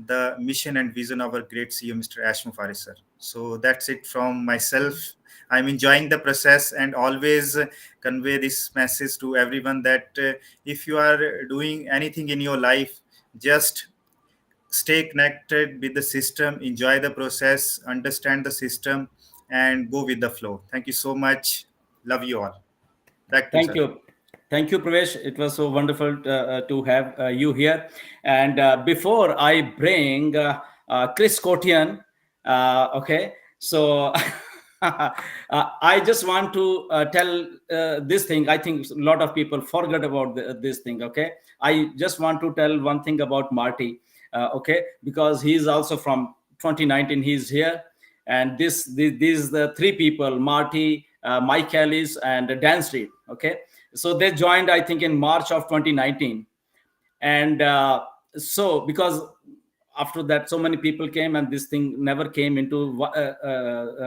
the mission and vision of our great CEO, Mr. Ashmu Faris sir. So that's it from myself. I'm enjoying the process and always convey this message to everyone that if you are doing anything in your life, just stay connected with the system, enjoy the process, understand the system, and go with the flow. Thank you so much. Love you all. Back to Thank sir. you. Thank you, Pravesh. It was so wonderful to have you here. And before I bring Chris Kotian, okay, so I just want to tell this thing. I think a lot of people forgot about this thing, okay? I just want to tell one thing about Marty, okay, because he's also from 2019, he's here. And these the three people, Marty, Mike Ellis, and Dan Street, okay? So they joined, I think, in March of 2019. And so because after that so many people came, and this thing never came into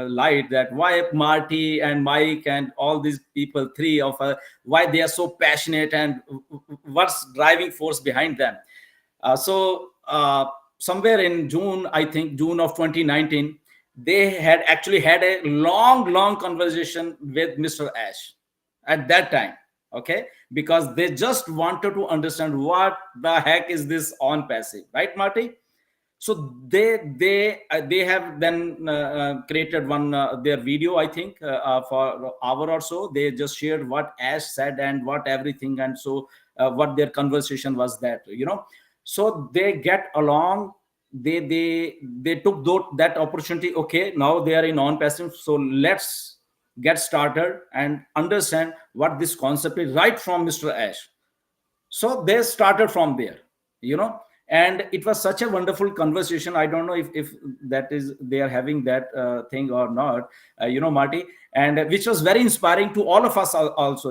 light, that why Marty and Mike and all these people, three of why they are so passionate, and what's driving force behind them. Somewhere in June, I think June of 2019, they had actually had a long conversation with Mr. Ash at that time. Okay, because they just wanted to understand what the heck is this Onpassive, right, Marty? So they have then created one their video, I think, for an hour or so. They just shared what Ash said and what everything, and so what their conversation was, that, so they get along. They took that opportunity. Okay, now they are in Onpassive, so let's get started and understand what this concept is right from Mr. Ash. So they started from there, and it was such a wonderful conversation. I don't know if that is they are having that thing or not, Marty, and which was very inspiring to all of us also,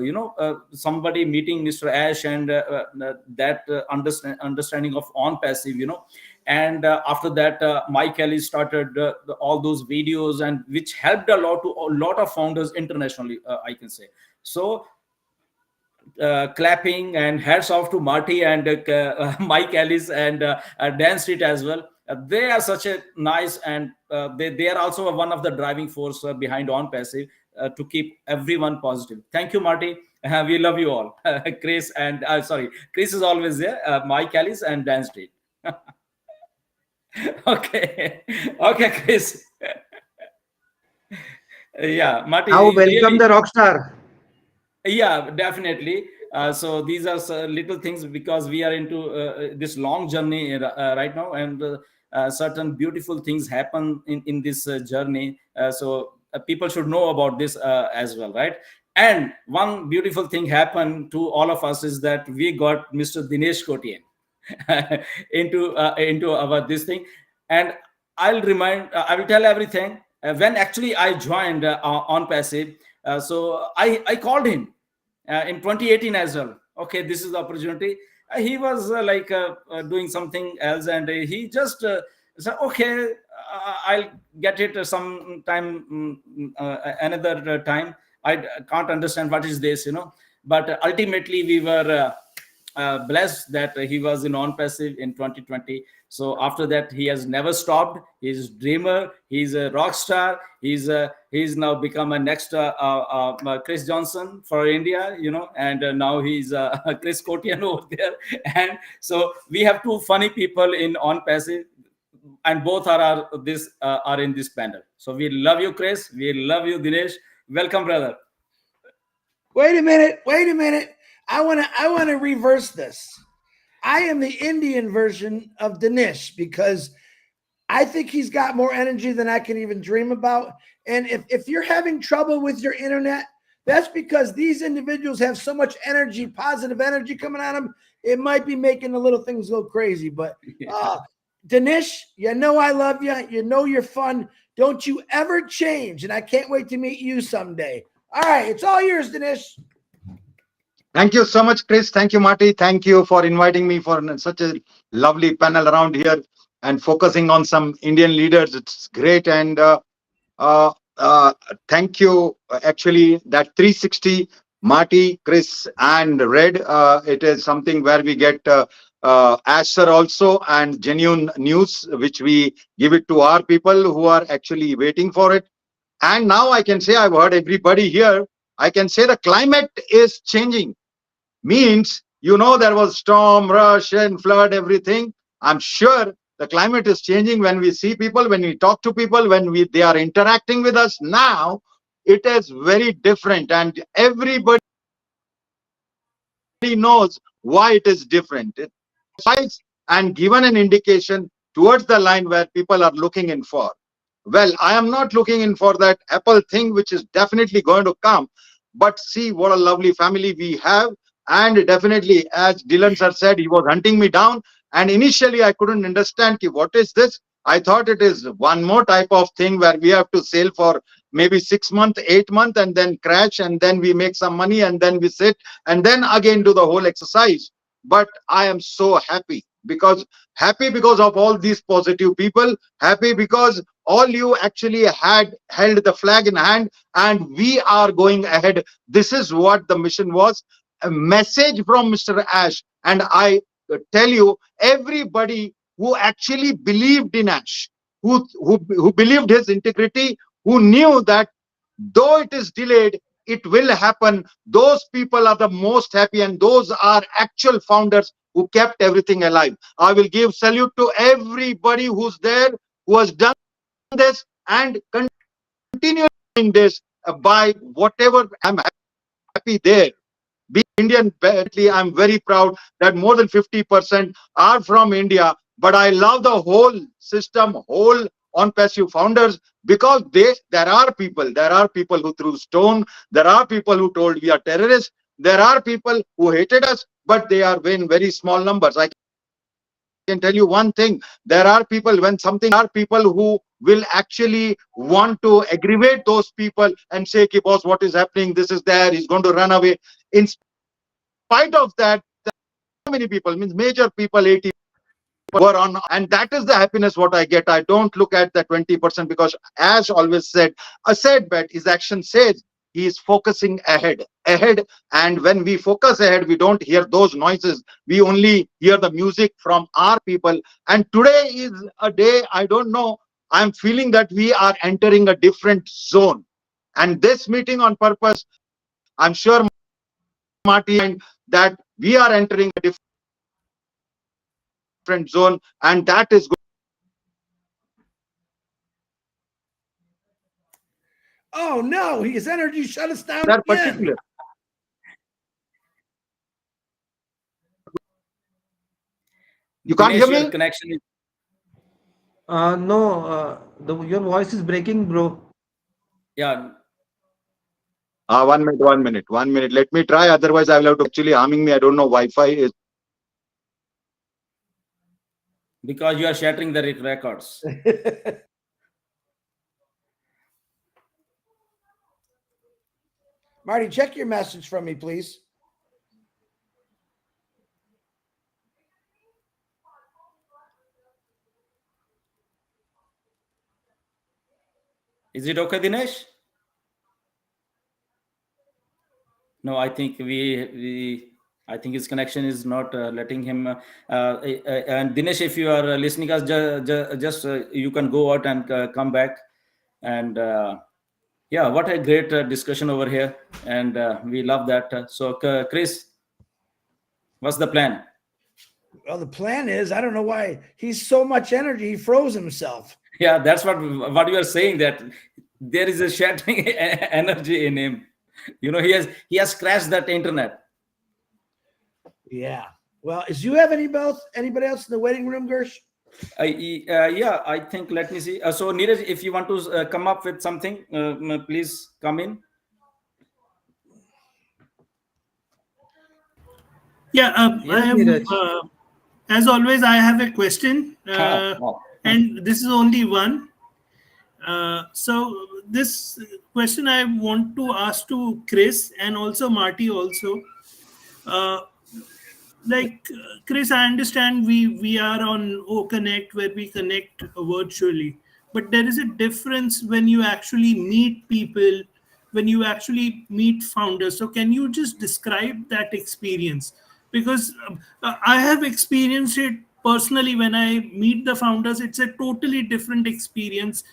somebody meeting Mr. Ash, and that understanding of Onpassive, and after that Mike Ellis started all those videos, and which helped a lot of founders internationally, I can say. So clapping and hats off to Marty and Mike Ellis and Dan Street as well. They are such a nice, and they are also one of the driving force behind Onpassive to keep everyone positive. Thank you, Marty. We love you all. Chris and Chris is always there. Mike Ellis and Dan Street. Okay, Chris. Yeah, Marty. Now welcome Really, the rock star. yeah, definitely. So these are little things, because we are into this long journey right now, and certain beautiful things happen in this journey. So people should know about this as well, right? And one beautiful thing happened to all of us is that we got Mr. Dinesh Kotian into our this thing. And I will tell everything. When actually I joined Onpassive, so I called him in 2018 as well. Okay, this is the opportunity. He was doing something else, and he just said, okay, I'll get it sometime, another time. I can't understand what is this, but ultimately we were blessed that he was in Onpassive in 2020. So after that, he has never stopped. He's a dreamer. He's a rock star. He's now become a next Chris Johnson for India, and now he's Chris Kotian over there. And so we have two funny people in Onpassive, and both are in this panel. So we love you, Chris. We love you, Dinesh. Welcome, brother. Wait a minute. I want to reverse this. I am the Indian version of Dinesh, because I think he's got more energy than I can even dream about. And if you're having trouble with your internet, that's because these individuals have so much energy, positive energy coming at them. It might be making the little things go crazy. But Dinesh, I love you. You're fun. Don't you ever change. And I can't wait to meet you someday. All right, it's all yours, Dinesh. Thank you so much, Chris. Thank you, Marty. Thank you for inviting me for such a lovely panel around here and focusing on some Indian leaders. It's great. And thank you. Actually, that 360, Marty, Chris, and Red, it is something where we get Ash sir also, and genuine news, which we give it to our people who are actually waiting for it. And now I can say, I've heard everybody here, I can say the climate is changing. Means, there was storm, rush, and flood, everything. I'm sure the climate is changing when we see people, when we talk to people, when they are interacting with us. Now, it is very different, and everybody knows why it is different. It's and given an indication towards the line where people are looking in for. Well, I am not looking in for that Apple thing, which is definitely going to come. But see what a lovely family we have. And definitely, as Dylan sir said, he was hunting me down. And initially, I couldn't understand what is this. I thought it is one more type of thing where we have to sail for maybe 6 months, 8 months, and then crash, and then we make some money, and then we sit, and then again do the whole exercise. But I am so happy because of all these positive people, happy because all you actually had held the flag in hand, and we are going ahead. This is what the mission was, a message from Mr. Ash, and I tell you, everybody who actually believed in Ash, who believed his integrity, who knew that though it is delayed, it will happen. Those people are the most happy, and those are actual founders who kept everything alive. I will give salute to everybody who's there, who has done this and continue doing this by whatever. I'm happy there. Being Indian, I'm very proud that more than 50% are from India. But I love the whole system, whole Onpassive founders, because there are people who threw stone, there are people who told we are terrorists, there are people who hated us, but they are in very small numbers. I can tell you one thing: there are people who will actually want to aggravate those people and say, "Ki boss, what is happening? This is there. He's going to run away." In spite of that, many people, means major people, 80 were on, and that is the happiness what I get. I don't look at the 20%, because as always said, a said bet is action says. He is focusing ahead, and when we focus ahead, we don't hear those noises. We only hear the music from our people. And today is a day, I don't know, I'm feeling that we are entering a different zone. And this meeting on purpose, I'm sure Marty, and that we are entering a different zone, and that is good. Oh no, his energy shut us down That again. particular. You can't hear Dinesh, your me? connection is No, your voice is breaking, bro. yeah. 1 minute. Let me try. Otherwise, I will have to actually harming me. I don't know. Wi-Fi is. Because you are shattering the records. Marty, check your message from me, please. Is it okay, Dinesh? No, I think I think his connection is not letting him. And Dinesh, if you are listening us, just you can go out and come back. And yeah, what a great discussion over here, and we love that. So, Chris, what's the plan? Well, the plan is, I don't know why he's so much energy, he froze himself. Yeah, that's what you are saying, that there is a shattering energy in him. You know, he has crashed that internet. Yeah. Well, do you have anybody else in the waiting room, Gersh? Yeah, I think, let me see. So, Neeraj, if you want to come up with something, please come in. Yeah, Yes, I have, Neeraj. as always, I have a question, and this is only one. So this question I want to ask to Chris and also Marty also. Chris, I understand we are on OConnect where we connect virtually, but there is a difference when you actually meet people, when you actually meet founders. So can you just describe that experience? Because I have experienced it personally. When I meet the founders, it's a totally different experience.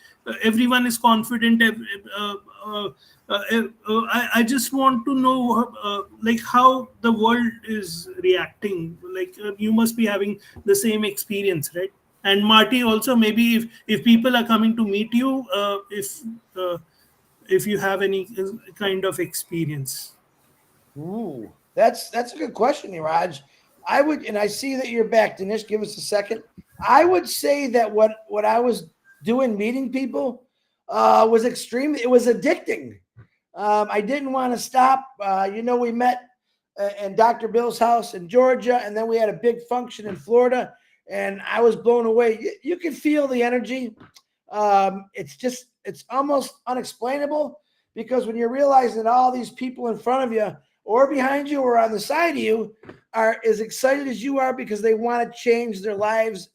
Everyone is confident. I just want to know how the world is reacting. You must be having the same experience, right? And Marty also, maybe if people are coming to meet you, if you have any kind of experience. Ooh, that's a good question, Niraj. I would, and I see that you're back, Dinesh. Give us a second. I would say that what I was doing, meeting people, was extremely. It was addicting. I didn't want to stop. We met in Dr. Bill's house in Georgia, and then we had a big function in Florida, and I was blown away. You can feel the energy. It's almost unexplainable, because when you're realizing that all these people in front of you or behind you or on the side of you are as excited as you are because they want to change their lives.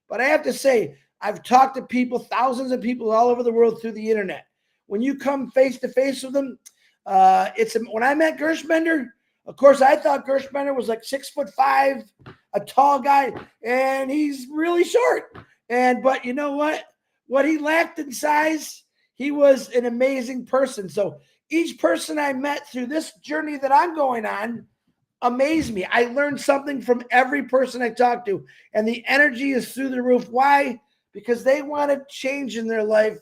But I have to say, I've talked to people, thousands of people all over the world through the internet. When you come face to face with them, when I met Gershbender, of course, I thought Gershbender was like 6'5", a tall guy, and he's really short. But you know what? What he lacked in size, he was an amazing person. So each person I met through this journey that I'm going on amazed me. I learned something from every person I talked to, and the energy is through the roof. Why? Because they wanted change in their life,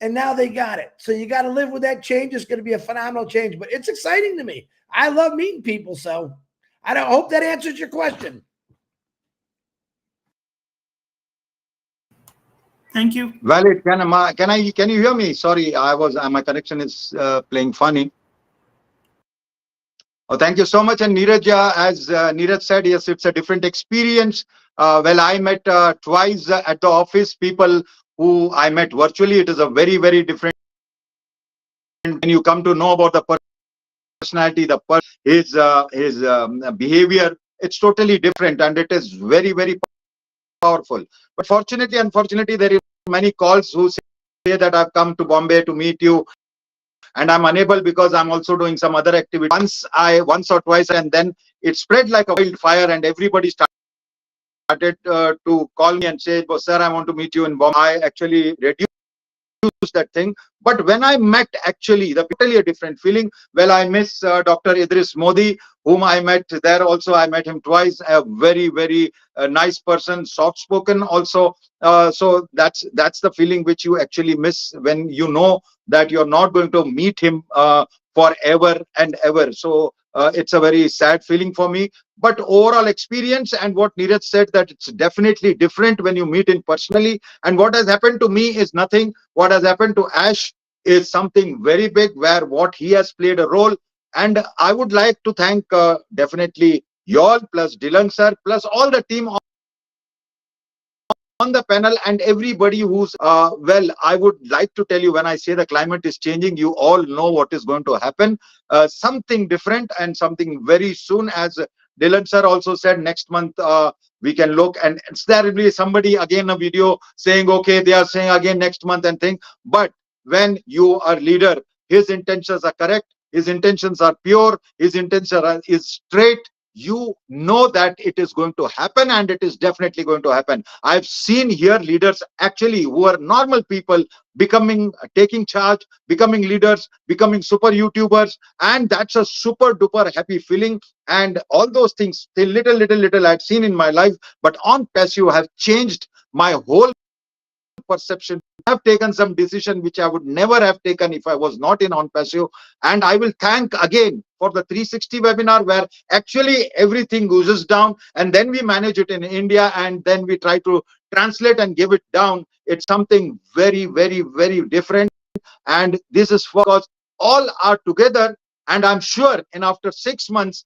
and now they got it. So you got to live with that change. It's going to be a phenomenal change, but it's exciting to me. I love meeting people. So I don't hope that answers your question. Thank you. Valid. Can you hear me? Sorry, my connection is playing funny. Oh, thank you so much. And Neeraj, as Neeraj said, yes, it's a different experience. Well, I met twice at the office people who I met virtually. It is a very, very different. When you come to know about the personality, his behavior, it's totally different, and it is very, very powerful. But fortunately, unfortunately, there are many calls who say that I've come to Bombay to meet you, and I'm unable because I'm also doing some other activity. Once or twice, and then it spread like a wildfire, and everybody started to call me and say, "Oh, sir, I want to meet you in Bombay." I actually reduced that thing. But when I met, actually, the totally a different feeling. Well, I miss Dr. Idris Modi, whom I met there also. I met him twice. A very, very nice person, soft spoken also. So that's the feeling which you actually miss when you know that you're not going to meet him forever and ever. So it's a very sad feeling for me. But overall experience, and what Neeraj said, that it's definitely different when you meet in personally. And what has happened to me is nothing. What has happened to Ash is something very big, where what he has played a role. And I would like to thank definitely y'all, plus Dylan sir, plus all the team on the panel, and everybody who's well, I would like to tell you, when I say the climate is changing, you all know what is going to happen. Something different and something very soon. As Dylan sir also said, next month we can look, and there will be somebody again a video saying, okay, they are saying again next month and thing. But when you are leader, his intentions are correct, his intentions are pure, his intention is straight. You know that it is going to happen, and it is definitely going to happen. I've seen here leaders actually who are normal people taking charge, becoming leaders, becoming super YouTubers, and that's a super duper happy feeling. And all those things, the little I'd seen in my life, but Onpassive have changed my whole perception. I have taken some decision which I would never have taken if I was not in Onpassive. And I will thank again for the 360 webinar, where actually everything oozes down, and then we manage it in India, and then we try to translate and give it down. It's something very, very, very different. And this is because all are together. And I'm sure in after 6 months,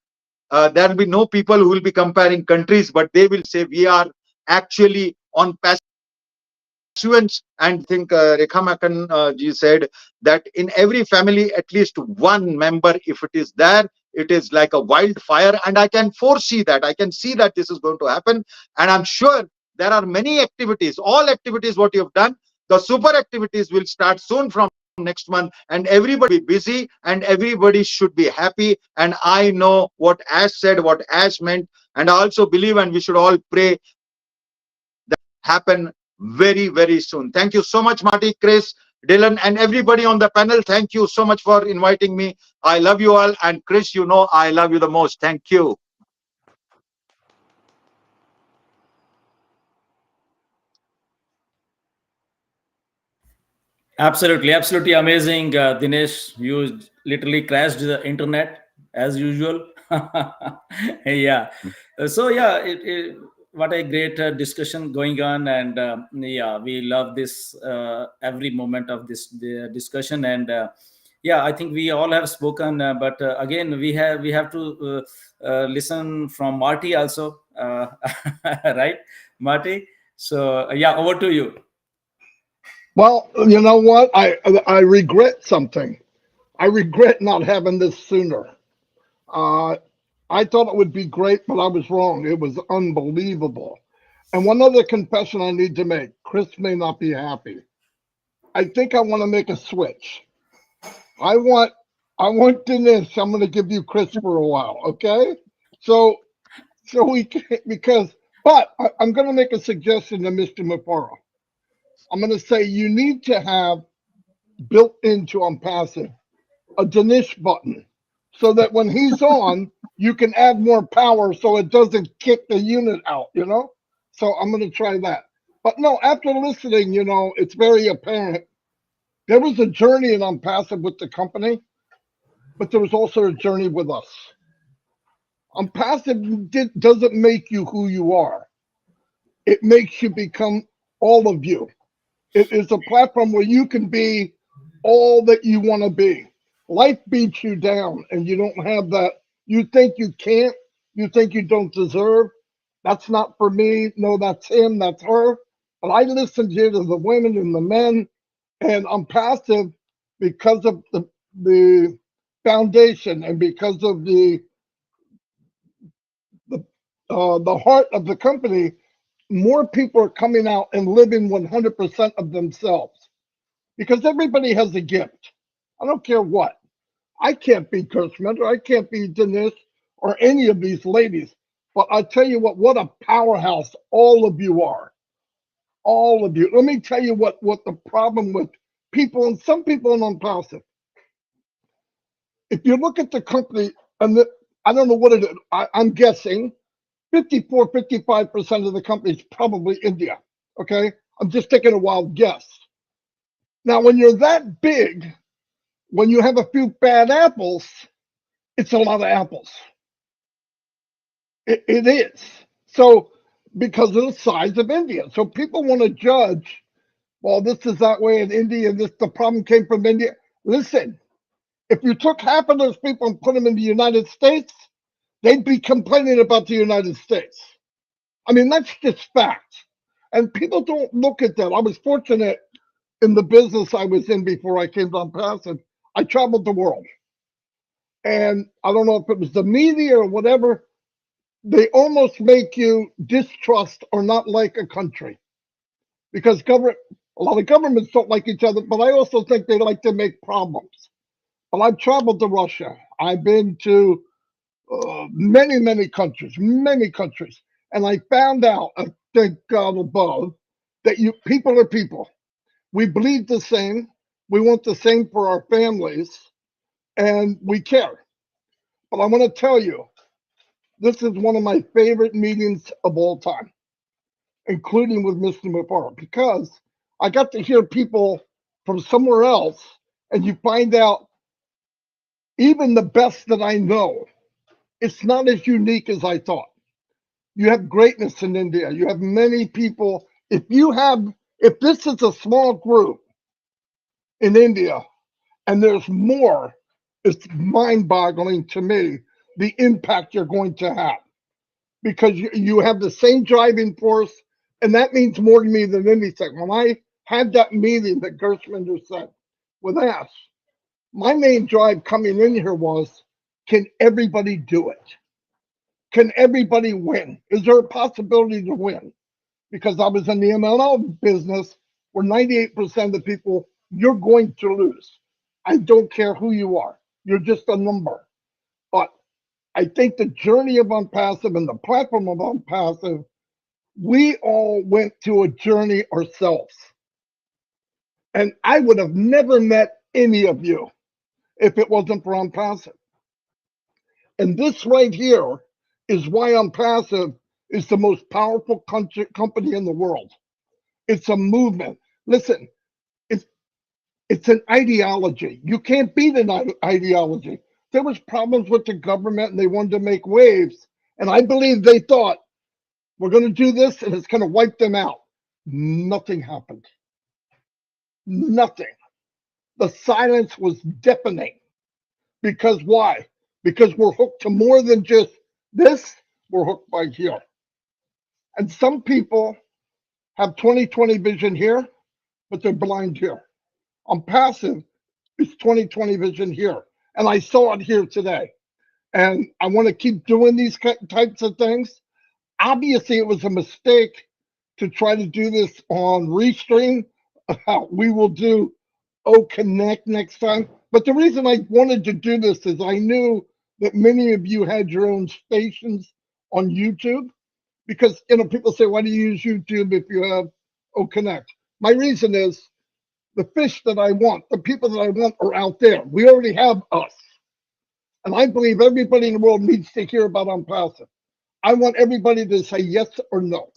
there will be no people who will be comparing countries, but they will say we are actually on pursuance. And I think Rekha Makan ji said that in every family, at least one member, if it is there, it is like a wildfire. And I can foresee that. I can see that this is going to happen. And I'm sure there are many activities, all activities what you have done. The super activities will start soon from next month, and everybody be busy, and everybody should be happy. And I know what Ash said, what Ash meant. And I also believe, and we should all pray that happen very, very soon. Thank you so much, Marty, Chris, Dylan, and everybody on the panel. Thank you so much for inviting me. I love you all. And Chris, you know I love you the most. Thank you. Absolutely amazing, Dinesh. You literally crashed the internet as usual. Yeah. So yeah, what a great discussion going on, and yeah, we love this every moment of this discussion. And yeah, I think we all have spoken, but again, we have to listen from Marty also, right, Marty? So yeah, over to you. Well, you know what? I regret something. I regret not having this sooner. I thought it would be great, but I was wrong. It was unbelievable. And one other confession I need to make. Chris may not be happy. I think I want to make a switch. I want Dinesh. I'm going to give you Chris for a while, okay? So So we can't, because, but I'm going to make a suggestion to Mr. Mapara. I'm going to say you need to have built into Onpassive a Dinesh button so that when he's on, you can add more power so it doesn't kick the unit out, you know? So I'm going to try that. But no, after listening, you know, it's very apparent. There was a journey in Onpassive with the company, but there was also a journey with us. Onpassive doesn't make you who you are. It makes you become all of you. It is a platform where you can be all that you want to be. Life beats you down and you don't have that. You think you can't, you think you don't deserve. That's not for me. No, that's him, that's her. But I listen here to the women and the men, and I'm passive because of the foundation and because of the heart of the company. More people are coming out and living 100% of themselves because everybody has a gift. I don't care what. I can't be Kurtzman or I can't be Denise or any of these ladies. But I tell you what a powerhouse all of you are. All of you. Let me tell you what the problem with people, and some people in Onpassive. If you look at the company, and I don't know what it is, I'm guessing 54, 55% of the company is probably India. Okay? I'm just taking a wild guess. Now, when you're that big, when you have a few bad apples, it's a lot of apples. It is. So, because of the size of India. So people want to judge, well, this is that way in India, the problem came from India. Listen, if you took half of those people and put them in the United States, they'd be complaining about the United States. I mean, that's just fact. And people don't look at that. I was fortunate in the business I was in before I came to Onpassive. I traveled the world. And I don't know if it was the media or whatever, they almost make you distrust or not like a country. Because a lot of governments don't like each other, but I also think they like to make problems. But I've traveled to Russia. I've been to many, many countries, and I found out, thank God above, that people are people. We bleed the same. We want the same for our families, and we care. But I want to tell you, this is one of my favorite meetings of all time, including with Mr. Mufar, because I got to hear people from somewhere else, and you find out even the best that I know, it's not as unique as I thought. You have greatness in India. You have many people. If this is a small group in India and there's more, it's mind-boggling to me the impact you're going to have, because you have the same driving force, and that means more to me than anything. When I had that meeting that Gershman said with Ash, my main drive coming in here was, can everybody do it? Can everybody win? Is there a possibility to win? Because I was in the MLM business where 98% of the people, you're going to lose. I don't care who you are. You're just a number. But I think the journey of Onpassive and the platform of Onpassive, we all went through a journey ourselves. And I would have never met any of you if it wasn't for Onpassive. And this right here is why Onpassive is the most powerful company in the world. It's a movement. Listen, it's an ideology. You can't beat an ideology. There was problems with the government and they wanted to make waves. And I believe they thought, we're going to do this and it's going to wipe them out. Nothing happened. Nothing. The silence was deafening. Because why? Because we're hooked to more than just this. We're hooked by here. And some people have 20/20 vision here, but they're blind here. Onpassive is 20/20 vision here. And I saw it here today. And I want to keep doing these types of things. Obviously, it was a mistake to try to do this on Restream. We will do Connect next time. But the reason I wanted to do this is I knew that many of you had your own stations on YouTube because, you know, people say, why do you use YouTube if you have Connect? My reason is the fish that I want, the people that I want are out there. We already have us. And I believe everybody in the world needs to hear about Onpassive. I want everybody to say yes or no.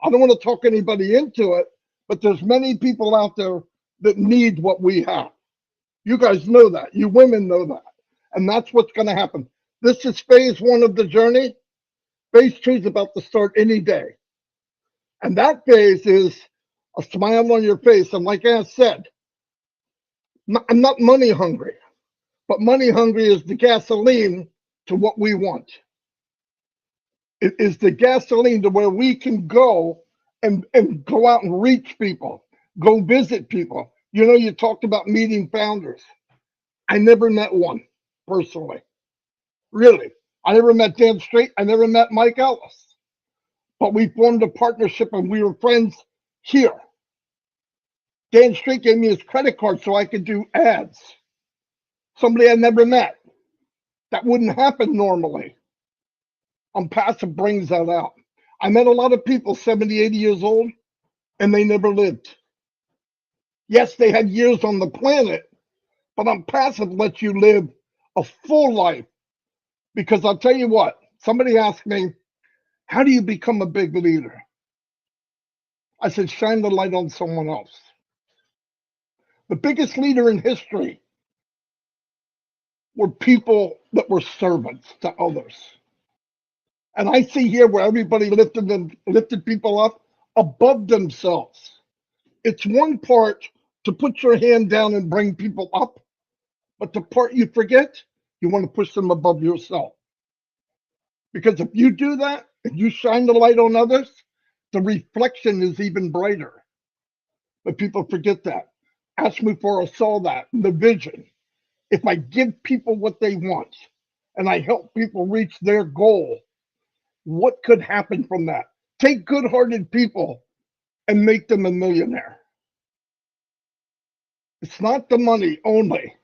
I don't want to talk anybody into it, but there's many people out there that need what we have. You guys know that. You women know that. And that's what's going to happen. This is phase 1 of the journey. Phase 2 is about to start any day. And that phase is a smile on your face. And like I said, I'm not money hungry, but money hungry is the gasoline to what we want. It is the gasoline to where we can go and go out and reach people, go visit people. You know, you talked about meeting founders. I never met one personally. Really. I never met Dan Straight. I never met Mike Ellis. But we formed a partnership and we were friends here. Dan Straight gave me his credit card so I could do ads. Somebody I never met. That wouldn't happen normally. Onpassive brings that out. I met a lot of people 70, 80 years old, and they never lived. Yes, they had years on the planet, but Onpassive lets you live a full life. Because I'll tell you what, somebody asked me, how do you become a big leader? I said, shine the light on someone else. The biggest leader in history were people that were servants to others. And I see here where everybody lifted people up above themselves. It's one part to put your hand down and bring people up, but the part you forget, you want to push them above yourself. Because if you do that, if you shine the light on others, the reflection is even brighter. But people forget that. Ashmufara saw that, the vision. If I give people what they want and I help people reach their goal, what could happen from that? Take good-hearted people and make them a millionaire. It's not the money only,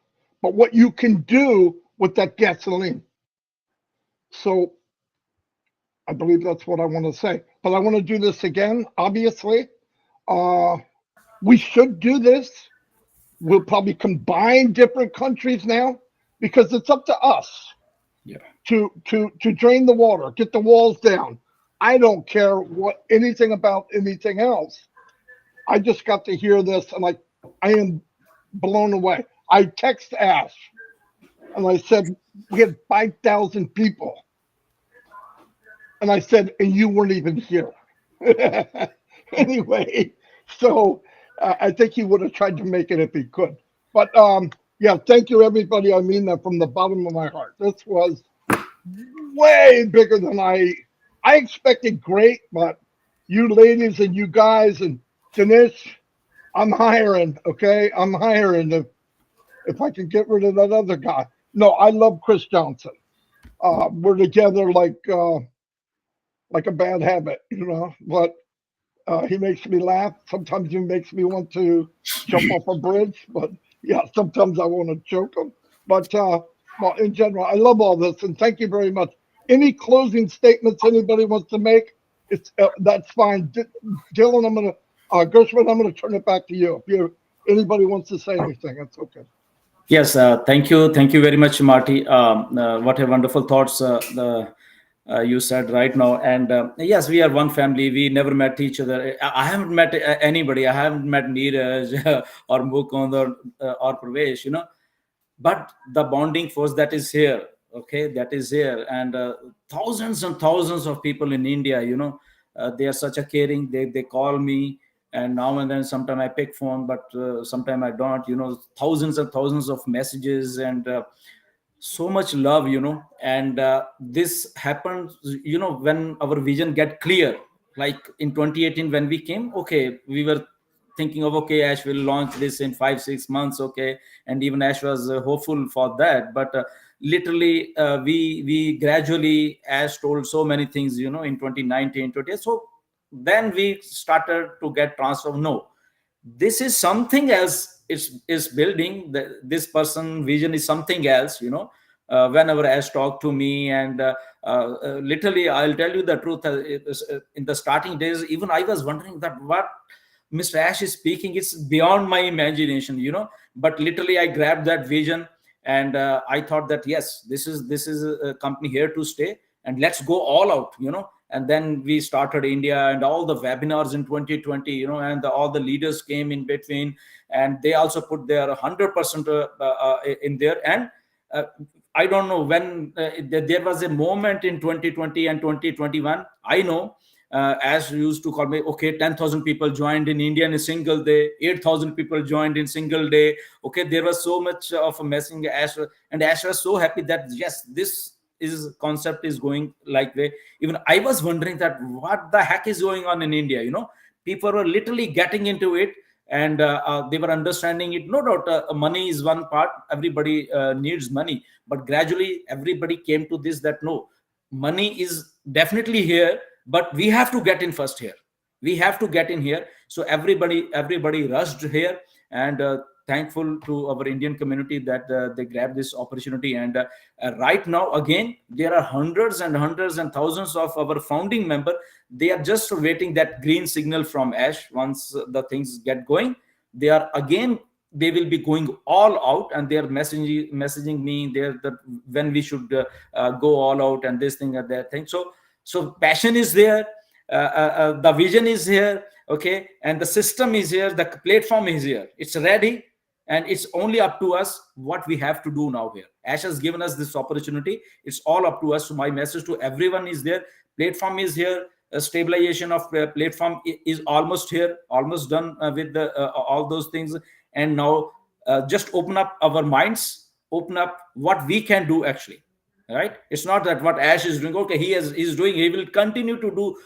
but what you can do with that gasoline. So I believe that's what I want to say. But I want to do this again, obviously. We should do this. We'll probably combine different countries now because it's up to us to drain the water, get the walls down. I don't care what anything about anything else. I just got to hear this and I am blown away. I text Ash and I said, we had 5,000 people. And I said, and you weren't even here. Anyway, so I think he would have tried to make it if he could. But yeah, thank you, everybody. I mean that from the bottom of my heart. This was way bigger than I expected. Great, but you ladies and you guys and Dinesh, I'm hiring. Okay, I'm hiring if I can get rid of that other guy. No, I love Chris Johnson. We're together like a bad habit, you know. But he makes me laugh. Sometimes he makes me want to jump off a bridge. But yeah, sometimes I want to choke him. But well, in general, I love all this, and thank you very much. Any closing statements anybody wants to make? It's that's fine. Dylan, I'm gonna Gershwin, I'm gonna turn it back to you. If anybody wants to say anything, that's okay. Yes, thank you very much, Marty. What a wonderful thoughts you said right now. And yes, we are one family. We never met each other. I haven't met anybody. I haven't met Neeraj or Mukund or Pravesh, you know. But the bonding force that is here, okay, that is here. And thousands and thousands of people in India, you know, they are such a caring. They call me. And now and then, sometimes I pick phone, but sometimes I don't. You know, thousands and thousands of messages and so much love. You know, and this happened. You know, when our vision get clear, like in 2018 when we came. Okay, we were thinking of Ash will launch this in 5-6 months. Okay, and even Ash was hopeful for that, but literally we gradually Ash told so many things. You know, in 2019, 20. So then we started to get transfer. No, this is something else is building. This person vision is something else, you know. whenever Ash talked to me, and literally, I'll tell you the truth. In the starting days, even I was wondering that what Mr. Ash is speaking, it's beyond my imagination, But literally, I grabbed that vision, and I thought that yes, this is a company here to stay, and let's go all out. And then we started India and all the webinars in 2020, and all the leaders came in between, and they also put their 100% in there. And I don't know when there was a moment in 2020 and 2021. I know, as used to call me, okay, 10,000 people joined in India in a single day, 8,000 people joined in single day. Okay, there was so much of a messing. And Ash was so happy that yes, this is concept is going like way. Even I was wondering that what the heck is going on in India. People were literally getting into it, and they were understanding it. No doubt, money is one part. Everybody needs money, but gradually everybody came to this, that no, money is definitely here, but we have to get in first here. We have to get in here. So everybody rushed here, and thankful to our Indian community that they grabbed this opportunity. And right now, again, there are hundreds and hundreds and thousands of our founding member. They are just waiting that green signal from Ash. Once the things get going, they will be going all out, and they are messaging me there that when we should go all out, and this thing and that thing. So passion is there, the vision is here, okay, and the system is here, the platform is here, it's ready, and it's only up to us what we have to do now here. Ash has given us this opportunity. It's all up to us. So my message to everyone is there. Platform is here. Stabilization of platform is almost here, almost done with all those things. And now just open up our minds, open up what we can do actually. Right? It's not that what Ash is doing, okay, he's doing, he will continue to do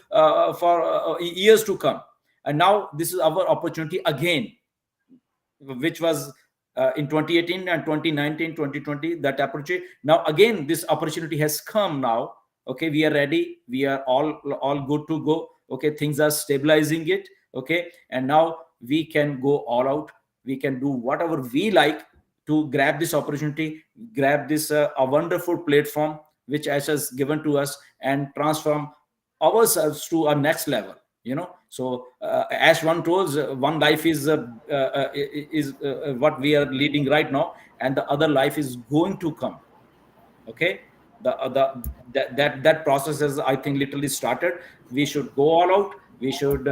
for years to come. And now this is our opportunity again, which was in 2018 and 2019, 2020, that opportunity. Now again, this opportunity has come now. Okay, we are ready. We are all good to go. Okay, things are stabilizing it. Okay, and now we can go all out. We can do whatever we like to grab this opportunity, grab this a wonderful platform which Ash has given to us, and transform ourselves to a next level. So Ash one told, one life is what we are leading right now, and the other life is going to come. Okay, that process has, I think, literally started. We should go all out. We should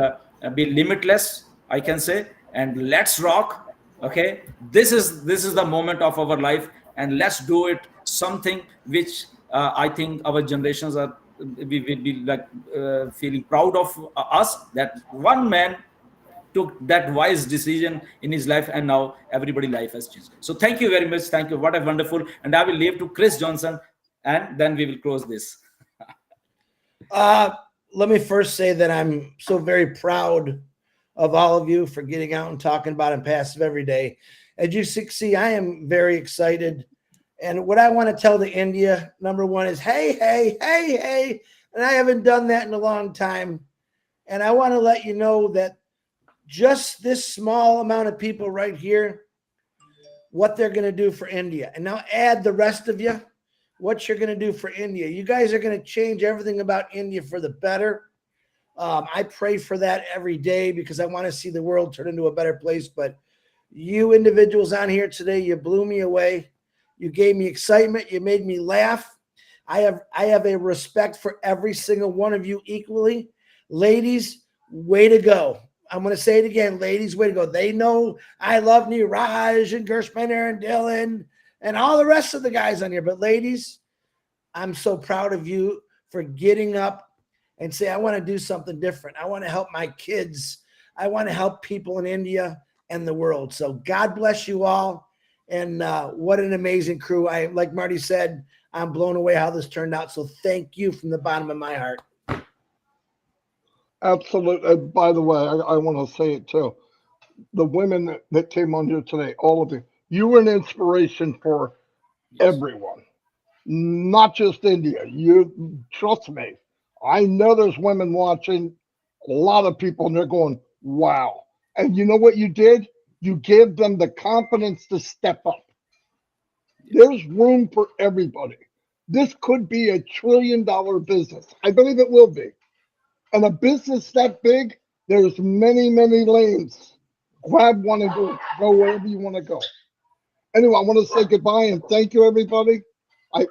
be limitless, I can say, and let's rock. Okay, this is the moment of our life, and let's do it something which I think our generations are, we will be like feeling proud of us, that one man took that wise decision in his life, and now everybody life has changed. So thank you very much. Thank you. What a wonderful. And I will leave to Chris Johnson, and then we will close this. Let me first say that I'm so very proud of all of you for getting out and talking about Onpassive every day. As you see, I am very excited. And what I want to tell the India, number one, is hey, hey, hey, hey. And I haven't done that in a long time. And I want to let you know that just this small amount of people right here, what they're going to do for India. And now add the rest of you, what you're going to do for India. You guys are going to change everything about India for the better. I pray for that every day because I want to see the world turn into a better place. But you individuals on here today, you blew me away. You gave me excitement. You made me laugh. I have a respect for every single one of you equally. Ladies, way to go. I'm going to say it again. Ladies, way to go. They know I love Niraj and Gershman and Dylan and all the rest of the guys on here. But ladies, I'm so proud of you for getting up and say, I want to do something different. I want to help my kids. I want to help people in India and the world. So God bless you all. And what an amazing crew. Like Marty said, I'm blown away how this turned out. So thank you from the bottom of my heart. Absolutely. By the way, I want to say it too. The women that came on here today, all of you were an inspiration for everyone, not just India. You trust me. I know there's women watching, a lot of people, and they're going, wow. And you know what you did? You gave them the confidence to step up. There's room for everybody. This could be $1 trillion business. I believe it will be. And a business that big, there's many, many lanes. Grab one and go wherever you want to go. Anyway, I want to say goodbye and thank you, everybody.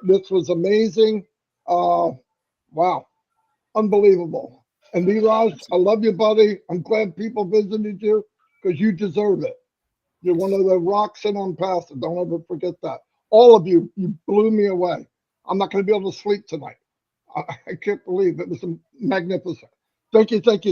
This was amazing. Wow, unbelievable. And Neeraj, I love you, buddy. I'm glad people visited you because you deserve it. You're one of the rocks in Onpassive. Don't ever forget that. All of you, you blew me away. I'm not going to be able to sleep tonight. I can't believe it was magnificent. Thank you, thank you.